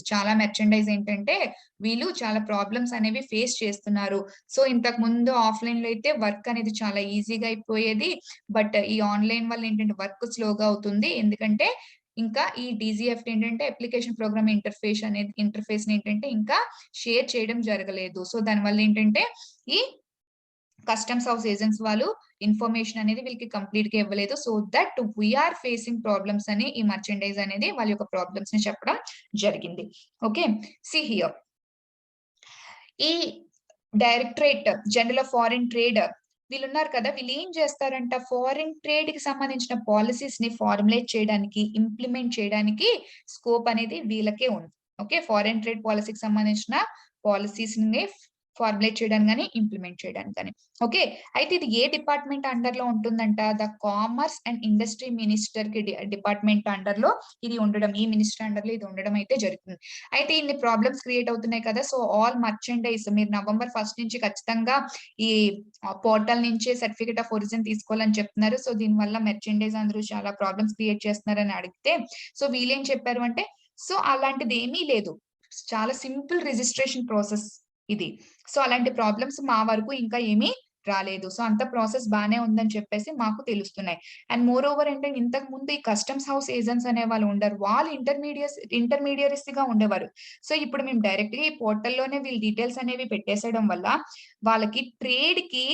చాలా మెర్చండైజ్ ఏంటంటే వీళ్ళు చాలా ప్రాబ్లమ్స్ అనేవి ఫేస్ చేస్తున్నారు. సో ఇంతకు ముందు ఆఫ్‌లైన్‌లో అయితే వర్క్ అనేది చాలా ఈజీగా అయిపోయేది. బట్ ఈ ఆన్‌లైన్ వల్ల ఏంటంటే వర్క్ స్లోగా అవుతుంది. ఎందుకంటే ఇంకా ఈ డీజీఎఫ్టీ ఏంటంటే అప్లికేషన్ ప్రోగ్రామ్ ఇంటర్ఫేస్‌ని ఏంటంటే ఇంకా షేర్ చేయడం జరగలేదు. సో దానివల్ల ఏంటంటే ఈ కస్టమ్స్ హౌస్ ఏజెంట్స్ వాళ్ళు ఇన్ఫర్మేషన్ అనేది వీళ్ళకి కంప్లీట్‌గా ఇవ్వలేదు. So that we are facing problems అని ఈ మర్చండైజ్ అనేది వాళ్ళ యొక్క ప్రాబ్లమ్స్ ని చెప్పడం జరిగింది. ఓకే. See here. ఈ directorate general of foreign trade వీళ్ళున్నారు కదా! వీళ్ళేం చేస్తారంట ఫారిన్ ట్రేడ్‌కి సంబంధించిన పాలిసీస్‌ని ఫార్ములేట్ చేయడానికి, ఇంప్లిమెంట్ చేయడానికి స్కోప్ అనేది వీళ్ళకే ఉంది. ఓకే. ఫారిన్ ట్రేడ్ పాలిసీకి సంబంధించిన పాలిసీస్‌ని ఫార్ములేట్ చేయడానికి గాని, ఇంప్లిమెంట్ చేయడానికి గాని. ఓకే. అయితే ఇది ఏ డిపార్ట్‌మెంట్ అండర్‌లో ఉంటుందంట? ద కామర్స్ అండ్ ఇండస్ట్రీ మినిస్టర్‌కి డిపార్ట్‌మెంట్ అండర్‌లో ఇది ఉండడం. ఈ మినిస్టర్ అండర్‌లో ఇది ఉండడం అయితే జరుగుతుంది. అయితే ఇన్ని ప్రాబ్లమ్స్ క్రియేట్ అవుతున్నాయి కదా! సో ఆల్ మర్చండైజ్ మీరు నవంబర్ 1 నుంచి ఖచ్చితంగా ఈ పోర్టల్ నుంచే సర్టిఫికేట్ ఆఫ్ ఒరిజిన్ తీసుకోవాలని చెప్తున్నారు. సో దీనివల్ల మెర్చండైజ్ అందరూ చాలా ప్రాబ్లమ్స్ క్రియేట్ చేస్తున్నారని అడిగితే, సో వీళ్ళేం చెప్పారు అంటే, సో అలాంటిదేమీ లేదు. చాలా సింపుల్ రిజిస్ట్రేషన్ ప్రాసెస్ ఇది. సో అలాంటి ప్రాబ్లమ్స్ మా వరకు ఇంకా ఏమీ రాలేదు. సో అంత ప్రాసెస్ బానే ఉందని చెప్పేసి మాకు తెలుస్తున్నాయి. అండ్ మోర్ ఓవర్ ఏంటంటే ఇంతకు ముందు ఈ కస్టమ్స్ హౌస్ ఏజెంట్స్ అనేవాళ్ళు ఉండరు. వాళ్ళు ఇంటర్మీడియరీస్‌గా ఉండేవారు. సో ఇప్పుడు మేము డైరెక్ట్‌గా ఈ పోర్టల్‌లోనే వీళ్ళ డీటెయిల్స్ అనేవి పెట్టేసేయడం వల్ల వాళ్ళకి ట్రేడ్‌కి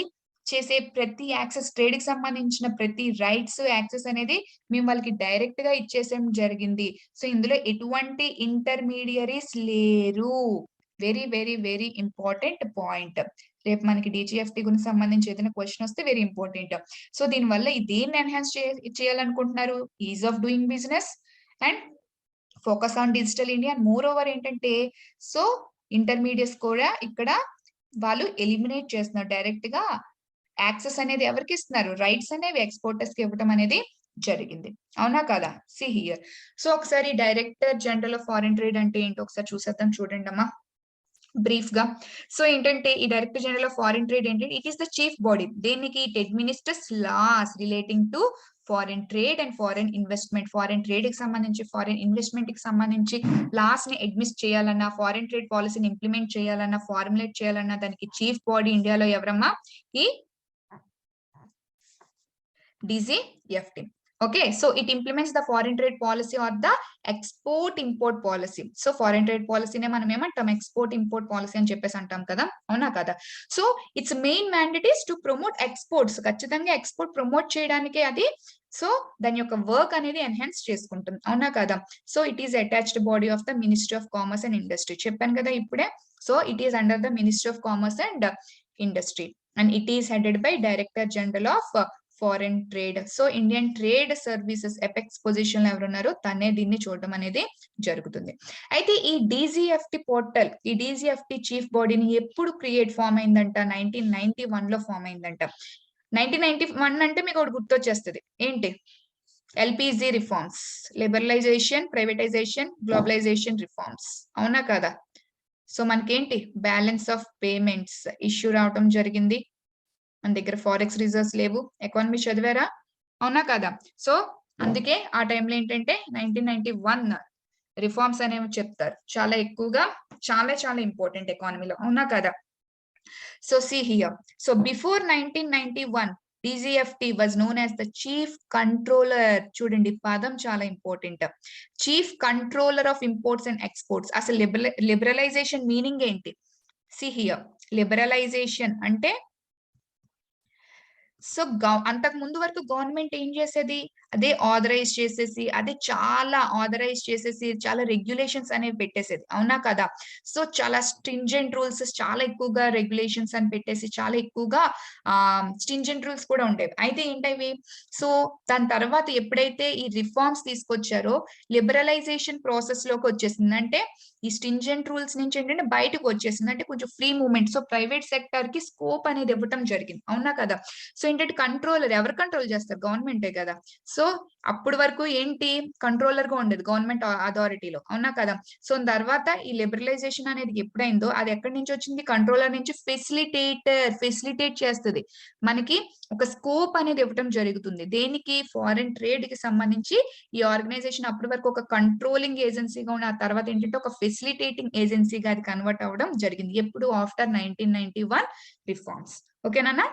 చేసే ప్రతి ట్రేడ్‌కి సంబంధించిన ప్రతి రైట్స్, యాక్సెస్ అనేది మేము వాళ్ళకి డైరెక్ట్‌గా ఇచ్చేసేయడం జరిగింది. సో ఇందులో ఎటువంటి ఇంటర్మీడియరీస్ లేరు. Very important point. రేపు మనకి డీజీఎఫ్టీ గురించి సంబంధించి ఏదైనా క్వెషన్ వస్తే వెరీ ఇంపార్టెంట్. సో దీనివల్ల దేన్ని ఎన్హాన్స్ చేయాలనుకుంటున్నారు? Is of doing business and focus on digital India. More over ఏంటంటే సో ఇంటర్మీడియట్స్ కూడా ఇక్కడ వాళ్ళు ఎలిమినేట్ చేస్తున్నారు. డైరెక్ట్‌గా యాక్సెస్ అనేది ఎవరికి ఇస్తున్నారు? రైట్స్ అనేవి ఎక్స్‌పోర్టర్స్‌కి ఇవ్వటం అనేది జరిగింది. అవునా కాదా? See here. సో ఒకసారి director general of foreign trade అంటే ఏంటో ఒకసారి చూసేద్దాం చూడండమ్మా. బ్రీఫ్‌గా. సో ఏంటంటే ఈ director general of foreign trade ఏంటంటే it is the chief body. దేనికి it administers laws relating to foreign trade and foreign investment. Foreign trade కి సంబంధించి, ఫారిన్ ఇన్వెస్ట్మెంట్ కి సంబంధించి లాస్ ని అడ్మినిస్ట్ చేయాలన్నా, ఫారిన్ ట్రేడ్ పాలసీని ఇంప్లిమెంట్ చేయాలన్నా, ఫార్ములేట్ చేయాలన్నా దానికి చీఫ్ బాడీ ఇండియాలో ఎవరమ్మా? ఈ DGFT. Okay, so it implements the foreign trade policy or the export import policy. So foreign trade policy ne మనం ఏమంటాం? export import policy అని చెప్పేసి అంటాం కదా, అవునా కదా? So it's main mandate is to promote exports. ఖచ్చితంగా ఎక్స్పోర్ట్ ప్రమోట్ చేయడానికే అది. సో దాని యొక్క వర్క్ అనేది ఎన్హాన్స్ చేసుకుంటుంది, అవునా కదా? So it is attached body of the ministry of commerce and industry. చెప్పాను కదా ఇప్పుడే. So it is under the ministry of commerce and industry and it is headed by director general of foreign trade. So Indian trade services apex position లో ఎవరున్నారో తనే దీన్ని చూడడం అనేది జరుగుతుంది. అయితే ఈ DGFT పోర్టల్, ఈ DGFT చీఫ్ బాడీని ఎప్పుడు ఫామ్ అయిందంట? 1991 లో ఫామ్ అయిందంట. 1991 అంటే మీకు ఒకటి గుర్తొచ్చేస్తుంది, ఏంటి? LPG reforms, liberalisation, privatisation, globalisation reforms, అవునా కదా? సో మనకేంటి? బ్యాలెన్స్ ఆఫ్ పేమెంట్స్ ఇష్యూ రావడం జరిగింది. మన దగ్గర ఫారెక్స్ రిజర్వ్స్ లేవు. ఎకానమీ చదివారా, అవునా కదా? సో అందుకే ఆ టైంలో ఏంటంటే 1991 రిఫార్మ్స్ అనేవి చెప్తారు చాలా ఎక్కువగా, చాలా చాలా ఇంపార్టెంట్ ఎకానమీలో, అవునా కదా? So see here. So before 1991 DGFT was known as the chief controller. చూడండి పదం చాలా important. Chief controller of imports and exports. అసలు లిబరలైజేషన్ మీనింగ్ ఏంటి? see here. లిబరలైజేషన్ అంటే సో అంతకు ముందు వరకు గవర్నమెంట్ ఏం చేసేది? అదే ఆథరైజ్ చేసేసి, అదే చాలా ఆథరైజ్ చేసేసి చాలా రెగ్యులేషన్స్ అనేవి పెట్టేసేది, అవునా కదా? సో చాలా స్ట్రింజెంట్ రూల్స్, చాలా ఎక్కువగా రెగ్యులేషన్స్ అని పెట్టేసి చాలా ఎక్కువగా స్ట్రింజెంట్ రూల్స్ కూడా ఉండేవి. అయితే ఏంటవి? సో దాని తర్వాత ఎప్పుడైతే ఈ రిఫార్మ్స్ తీసుకొచ్చారో లిబరలైజేషన్ ప్రాసెస్ లోకి వచ్చేసింది. అంటే ఈ స్ట్రింజెంట్ రూల్స్ నుంచి ఏంటంటే బయటకు వచ్చేసింది, అంటే కొంచెం free movement. So private sector కి స్కోప్ అనేది ఇవ్వటం జరిగింది, అవునా కదా? సో ఏంటంటే కంట్రోలర్ ఎవరు కంట్రోల్ చేస్తారు? గవర్నమెంటే కదా. సో అప్పటి వరకు ఏంటి? కంట్రోలర్ గా ఉండేది గవర్నమెంట్ అథారిటీలో, అవునా కదా? సో తర్వాత ఈ లిబరలైజేషన్ అనేది ఎప్పుడైందో అది ఎక్కడి నుంచి వచ్చింది? కంట్రోలర్ నుంచి. ఫెసిలిటేట్ చేస్తుంది, మనకి ఒక స్కోప్ అనేది ఇవ్వటం జరుగుతుంది. దేనికి? ఫారిన్ ట్రేడ్ కి సంబంధించి ఈ ఆర్గనైజేషన్ అప్పటి వరకు ఒక కంట్రోలింగ్ ఏజెన్సీగా ఉన్న ఆ తర్వాత ఏంటంటే ఒక ఫెసిలిటేటింగ్ ఏజెన్సీగా అది కన్వర్ట్ అవ్వడం జరిగింది. ఎప్పుడు? After 1991 reforms. ఓకేనా?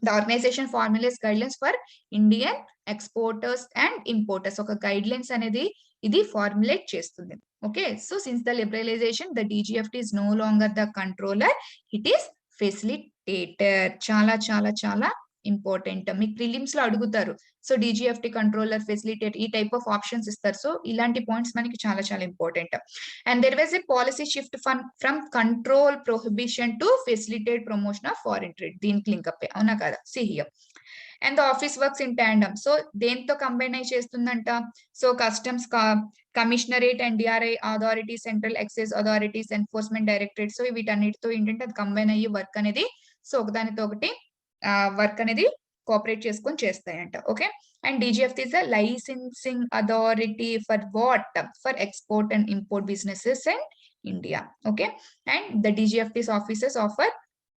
The organization formulates guidelines for Indian exporters and importers. ఒక గైడ్లైన్స్ అనేది ఇది ఫార్ములేట్ చేస్తుంది. Okay, so since the liberalisation the DGFT is no longer the controller, it is facilitator. చాలా చాలా చాలా ఇంపార్టెంట్. మీకు ప్రిలిమ్స్ లో అడుగుతారు. సో DGFT కంట్రోలర్, ఫెసిలిటేట్, ఈ టైప్ ఆఫ్ ఆప్షన్స్ ఇస్తారు. సో ఇలాంటి పాయింట్స్ మనకి చాలా చాలా important. And there was a policy shift from control prohibition to facilitate promotion of foreign trade. దీనికి లింక్ అప్, అవునా కదా? See here. And the office works in tandem. So దేంతో combine అయి చేస్తుందంట? So customs commissionerate and DRI authority, central excise authorities, enforcement directorate. So వీటన్నిటితో ఏంటంటే అది combine అయ్యి వర్క్ అనేది, సో ఒకదానితో ఒకటి వర్క్ అనేది కోఆపరేట్ చేసుకొని చేస్తాయంట. Okay, and DGFT is a licensing authority for what? For export and import businesses in India. Okay, and the DGFT's offices offer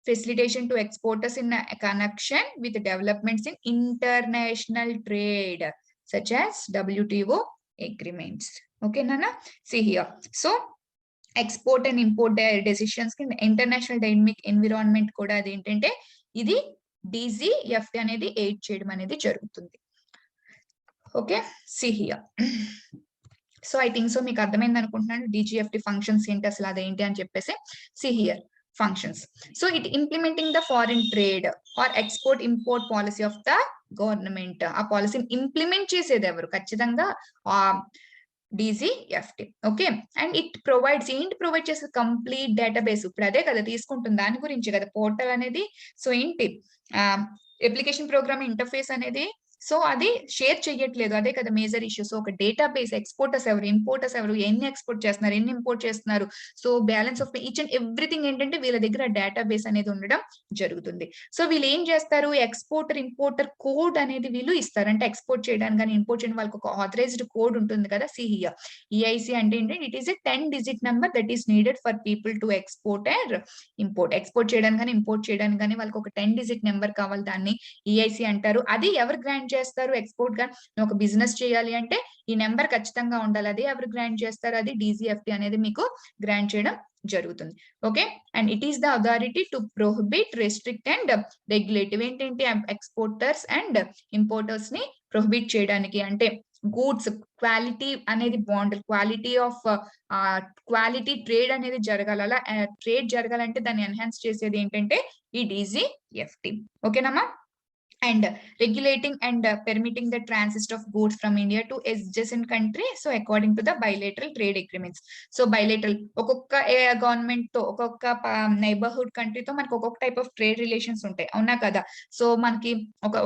facilitation to exporters in connection with developments in international trade such as WTO agreements. Okay, Nana? See here. So export and import decisions కి international dynamic environment కూడా అది ఏంటంటే ఇది DGFT అనేది aid చేయడం అనేది జరుగుతుంది. Okay, see here. So I think so మీకు అర్థమైంది అనుకుంటున్నాను DGFT ఫంక్షన్స్ ఏంటి, అసలు అదేంటి అని చెప్పేసి. see here functions. So it implementing the foreign trade or export import policy of the government. ఆ పాలసీని ఇంప్లిమెంట్ చేసేది ఎవరు? ఖచ్చితంగా DGFT. Okay, and it provides, ఏంటి ప్రొవైడ్ చేసేది? Complete database. ఇప్పుడు అదే కదా తీసుకుంటుంది, దాని గురించి కదా పోర్టల్ అనేది. సో ఏంటి? అప్లికేషన్ ప్రోగ్రామ్ ఇంటర్ఫేస్ అనేది సో అది షేర్ చేయట్లేదు, అదే కదా మేజర్ ఇష్యూ. సో ఒక డేటాబేస్, ఎక్స్పోర్టర్స్ ఎవరు, ఇంపోర్టర్స్ ఎవరు, ఎన్ని ఎక్స్పోర్ట్ చేస్తున్నారు, ఎన్ని ఇంపోర్ట్ చేస్తున్నారు, so balance of each and everything ఏంటంటే వీళ్ళ దగ్గర డేటాబేస్ అనేది ఉండడం జరుగుతుంది. సో వీళ్ళు ఏం చేస్తారు? ఎక్స్పోర్టర్ ఇంపోర్టర్ కోడ్ అనేది వీళ్ళు ఇస్తారు. అంటే ఎక్స్పోర్ట్ చేయడానికి కానీ ఇంపోర్ట్ చేయడానికి వాళ్ళకి ఒక ఆథరైజ్డ్ కోడ్ ఉంటుంది కదా. see here, EIC అంటే ఏంటంటే it is a 10-digit number that is needed for people to export and import. Export చేయడానికి కానీ ఇంపోర్ట్ చేయడానికి కానీ వాళ్ళకి ఒక 10-digit నెంబర్ కావాలి, దాన్ని EIC అంటారు. అది ఎవరు గ్రాంట్ గ్రాంట్ చేస్తారు ఎక్స్పోర్ట్ గా ఒక బిజినెస్ చేయాలి అంటే ఈ నెంబర్ ఖచ్చితంగా ఉండాలి. అదే ఎవరు గ్రాంట్ చేస్తారు, అది DGFT అనేది మీకు గ్రాంట్ చేయడం జరుగుతుంది. Okay, and it is the authority to prohibit, restrict and regulative. ఏంటంటే ఎక్స్పోర్టర్స్ అండ్ ఇంపోర్టర్స్ ని ప్రొహిబిట్ చేయడానికి, అంటే గూడ్స్ క్వాలిటీ అనేది బాగుండాలి, క్వాలిటీ ట్రేడ్ అనేది జరగాలి. అలా ట్రేడ్ జరగాలంటే దాన్ని ఎన్హాన్స్ చేసేది ఏంటంటే ఈ DGFT. ఓకేనమ్మా. And regulating and permitting the transit of goods from India to adjacent country, so according to the bilateral trade agreements. So bilateral ఒక్కొక్క గవర్నమెంట్ తో, ఒక్కొక్క నైబర్హుడ్ కంట్రీతో మనకి ఒక్కొక్క టైప్ ఆఫ్ ట్రేడ్ రిలేషన్స్ ఉంటాయి, అవునా కదా. సో మనకి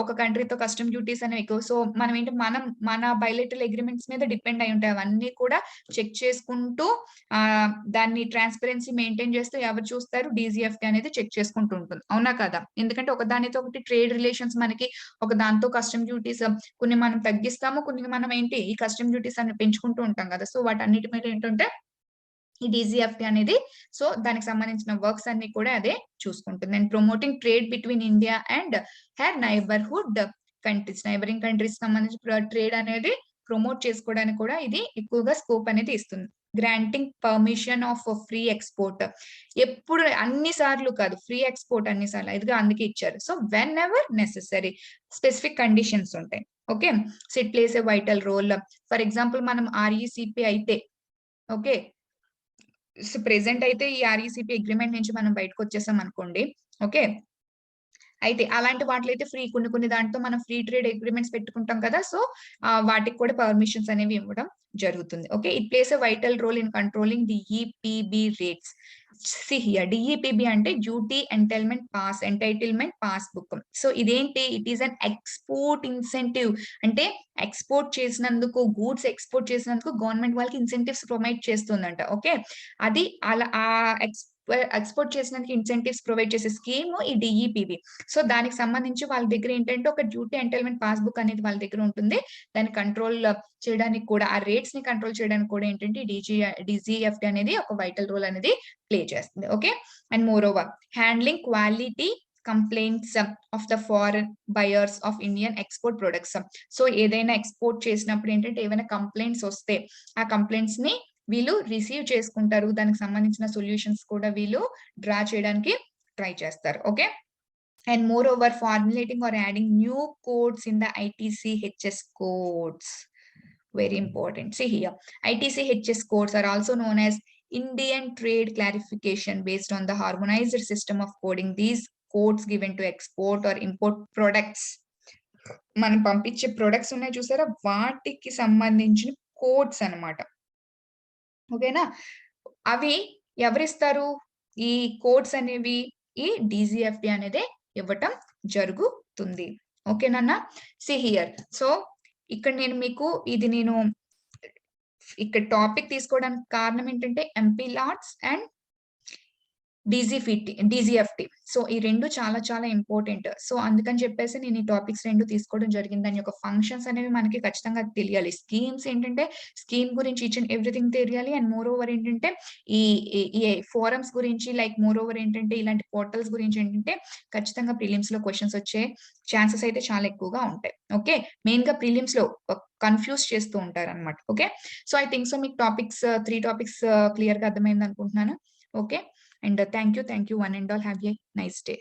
ఒక కంట్రీతో కస్టమ్ డ్యూటీస్ అనేవి ఎక్కువ. సో మనం ఏంటి, మన బైలేటరల్ అగ్రిమెంట్స్ మీద డిపెండ్ అయి ఉంటాయి. అవన్నీ కూడా చెక్ చేసుకుంటూ దాన్ని ట్రాన్స్పరెన్సీ మెయింటైన్ చేస్తూ ఎవరు చూస్తారు, DGFT అనేది చెక్ చేసుకుంటూ ఉంటుంది, అవునా కదా. ఎందుకంటే ఒక దానితో ఒకటి ట్రేడ్ రిలేషన్స్ మనకి, ఒక దాంతో కస్టమ్ డ్యూటీస్ కొన్ని మనం తగ్గిస్తాము, కొన్ని మనం ఏంటి ఈ కస్టమ్ డ్యూటీస్ అన్ని పెంచుకుంటూ ఉంటాం కదా. సో వాటన్నిటి మీద ఏంటంటే ఈ DGFT అనేది, సో దానికి సంబంధించిన వర్క్స్ అన్ని కూడా అదే చూసుకుంటుంది. And promoting trade between India and her neighbourhood countries, neighbouring countries సంబంధించిన ట్రేడ్ అనేది ప్రమోట్ చేసుకోవడానికి కూడా ఇది ఎక్కువగా స్కోప్ అనేది ఇస్తుంది. Granting permission of free export, ఎప్పుడు అన్ని సార్లు కాదు, ఫ్రీ ఎక్స్పోర్ట్ అన్ని సార్లు, ఇదిగా అందుకే ఇచ్చారు. So whenever necessary, specific conditions ఉంటాయి. Okay, so it plays a vital role. For example మనం RECP అయితే, ఓకే, సో ప్రెసెంట్ అయితే ఈ RECP అగ్రిమెంట్ నుంచి మనం బయటకు వచ్చేసాం అనుకోండి. ఓకే, అయితే అలాంటి వాటిలో అయితే కొన్ని దాంట్లో మనం ఫ్రీ ట్రేడ్ అగ్రిమెంట్స్ పెట్టుకుంటాం కదా. సో వాటికి కూడా పర్మిషన్స్ అనేవి ఇవ్వడం జరుగుతుంది. Okay, it plays a vital role in controlling DEPB rates. See here, DEPB అంటే duty entitlement passbook. So ఇదేంటి, it is an export incentive. అంటే ఎక్స్పోర్ట్ చేసినందుకు, గూడ్స్ ఎక్స్పోర్ట్ చేసినందుకు గవర్నమెంట్ వాళ్ళకి ఇన్సెంటివ్స్ ప్రొవైడ్ చేస్తుందంట. ఓకే, అది అలా ఎక్స్పోర్ట్ చేసినందుకు ఇన్సెంటివ్స్ ప్రొవైడ్ చేసే స్కీమ్ ఈ DEPB. సో దానికి సంబంధించి వాళ్ళ దగ్గర ఏంటంటే ఒక డ్యూటీ ఎంటైల్మెంట్ పాస్బుక్ అనేది వాళ్ళ దగ్గర ఉంటుంది. దాన్ని కంట్రోల్ చేయడానికి కూడా, ఆ రేట్స్ ని కంట్రోల్ చేయడానికి కూడా ఏంటంటే DGFT అనేది ఒక వైటల్ రోల్ అనేది ప్లే చేస్తుంది. Okay, and more over handling quality complaints of the foreign buyers of Indian export products. So ఏదైనా ఎక్స్పోర్ట్ చేసినప్పుడు ఏంటంటే ఏమైనా కంప్లైంట్స్ వస్తే ఆ కంప్లైంట్స్ ని వీళ్ళు రిసీవ్ చేసుకుంటారు. దానికి సంబంధించిన సొల్యూషన్స్ కూడా వీళ్ళు డ్రా చేయడానికి ట్రై చేస్తారు. Okay, and moreover formulating or adding new codes in the ITC-HS codes. Very important. See here, ITC-HS codes are also known as Indian Trade Clarification based on the harmonized system of coding. These codes given to export or import products. మనం పంపించే products ఉన్నాయి చూసారా, వాటికి సంబంధించిన codes అన్నమాట. ఓకేనా, అవి ఎవరిస్తారు, ఈ కోడ్స్ అనేవి ఈ DGFT అనేది ఇవ్వటం జరుగుతుంది. ఓకేనన్నా. సి హియర్, సో ఇక్కడ నేను మీకు నేను ఇక్కడ టాపిక్ తీసుకోవడానికి కారణం ఏంటంటే MP lots and DGFT. So ఈ రెండు చాలా చాలా ఇంపార్టెంట్. సో అందుకని చెప్పేసి నేను ఈ టాపిక్స్ రెండు తీసుకోవడం జరిగింది. దాని యొక్క ఫంక్షన్స్ అనేవి మనకి ఖచ్చితంగా తెలియాలి. స్కీమ్స్ ఏంటంటే స్కీమ్ గురించి ఈచ్ అండ్ ఎవ్రీథింగ్ తెలియాలి. అండ్ మోర్ ఓవర్ ఏంటంటే ఈ ఫోరమ్స్ గురించి, లైక్ మోర్ ఓవర్ ఏంటంటే ఇలాంటి పోర్టల్స్ గురించి ఏంటంటే ఖచ్చితంగా ప్రిలిమ్స్ లో క్వశ్చన్స్ వచ్చే ఛాన్సెస్ అయితే చాలా ఎక్కువగా ఉంటాయి. ఓకే, మెయిన్ గా ప్రిలిమ్స్ లో కన్ఫ్యూజ్ చేస్తూ ఉంటారు అనమాట. Okay, so I think so మీకు త్రీ టాపిక్స్ క్లియర్ గా అర్థమైంది అనుకుంటున్నాను. Okay, and thank you one and all, have a nice day.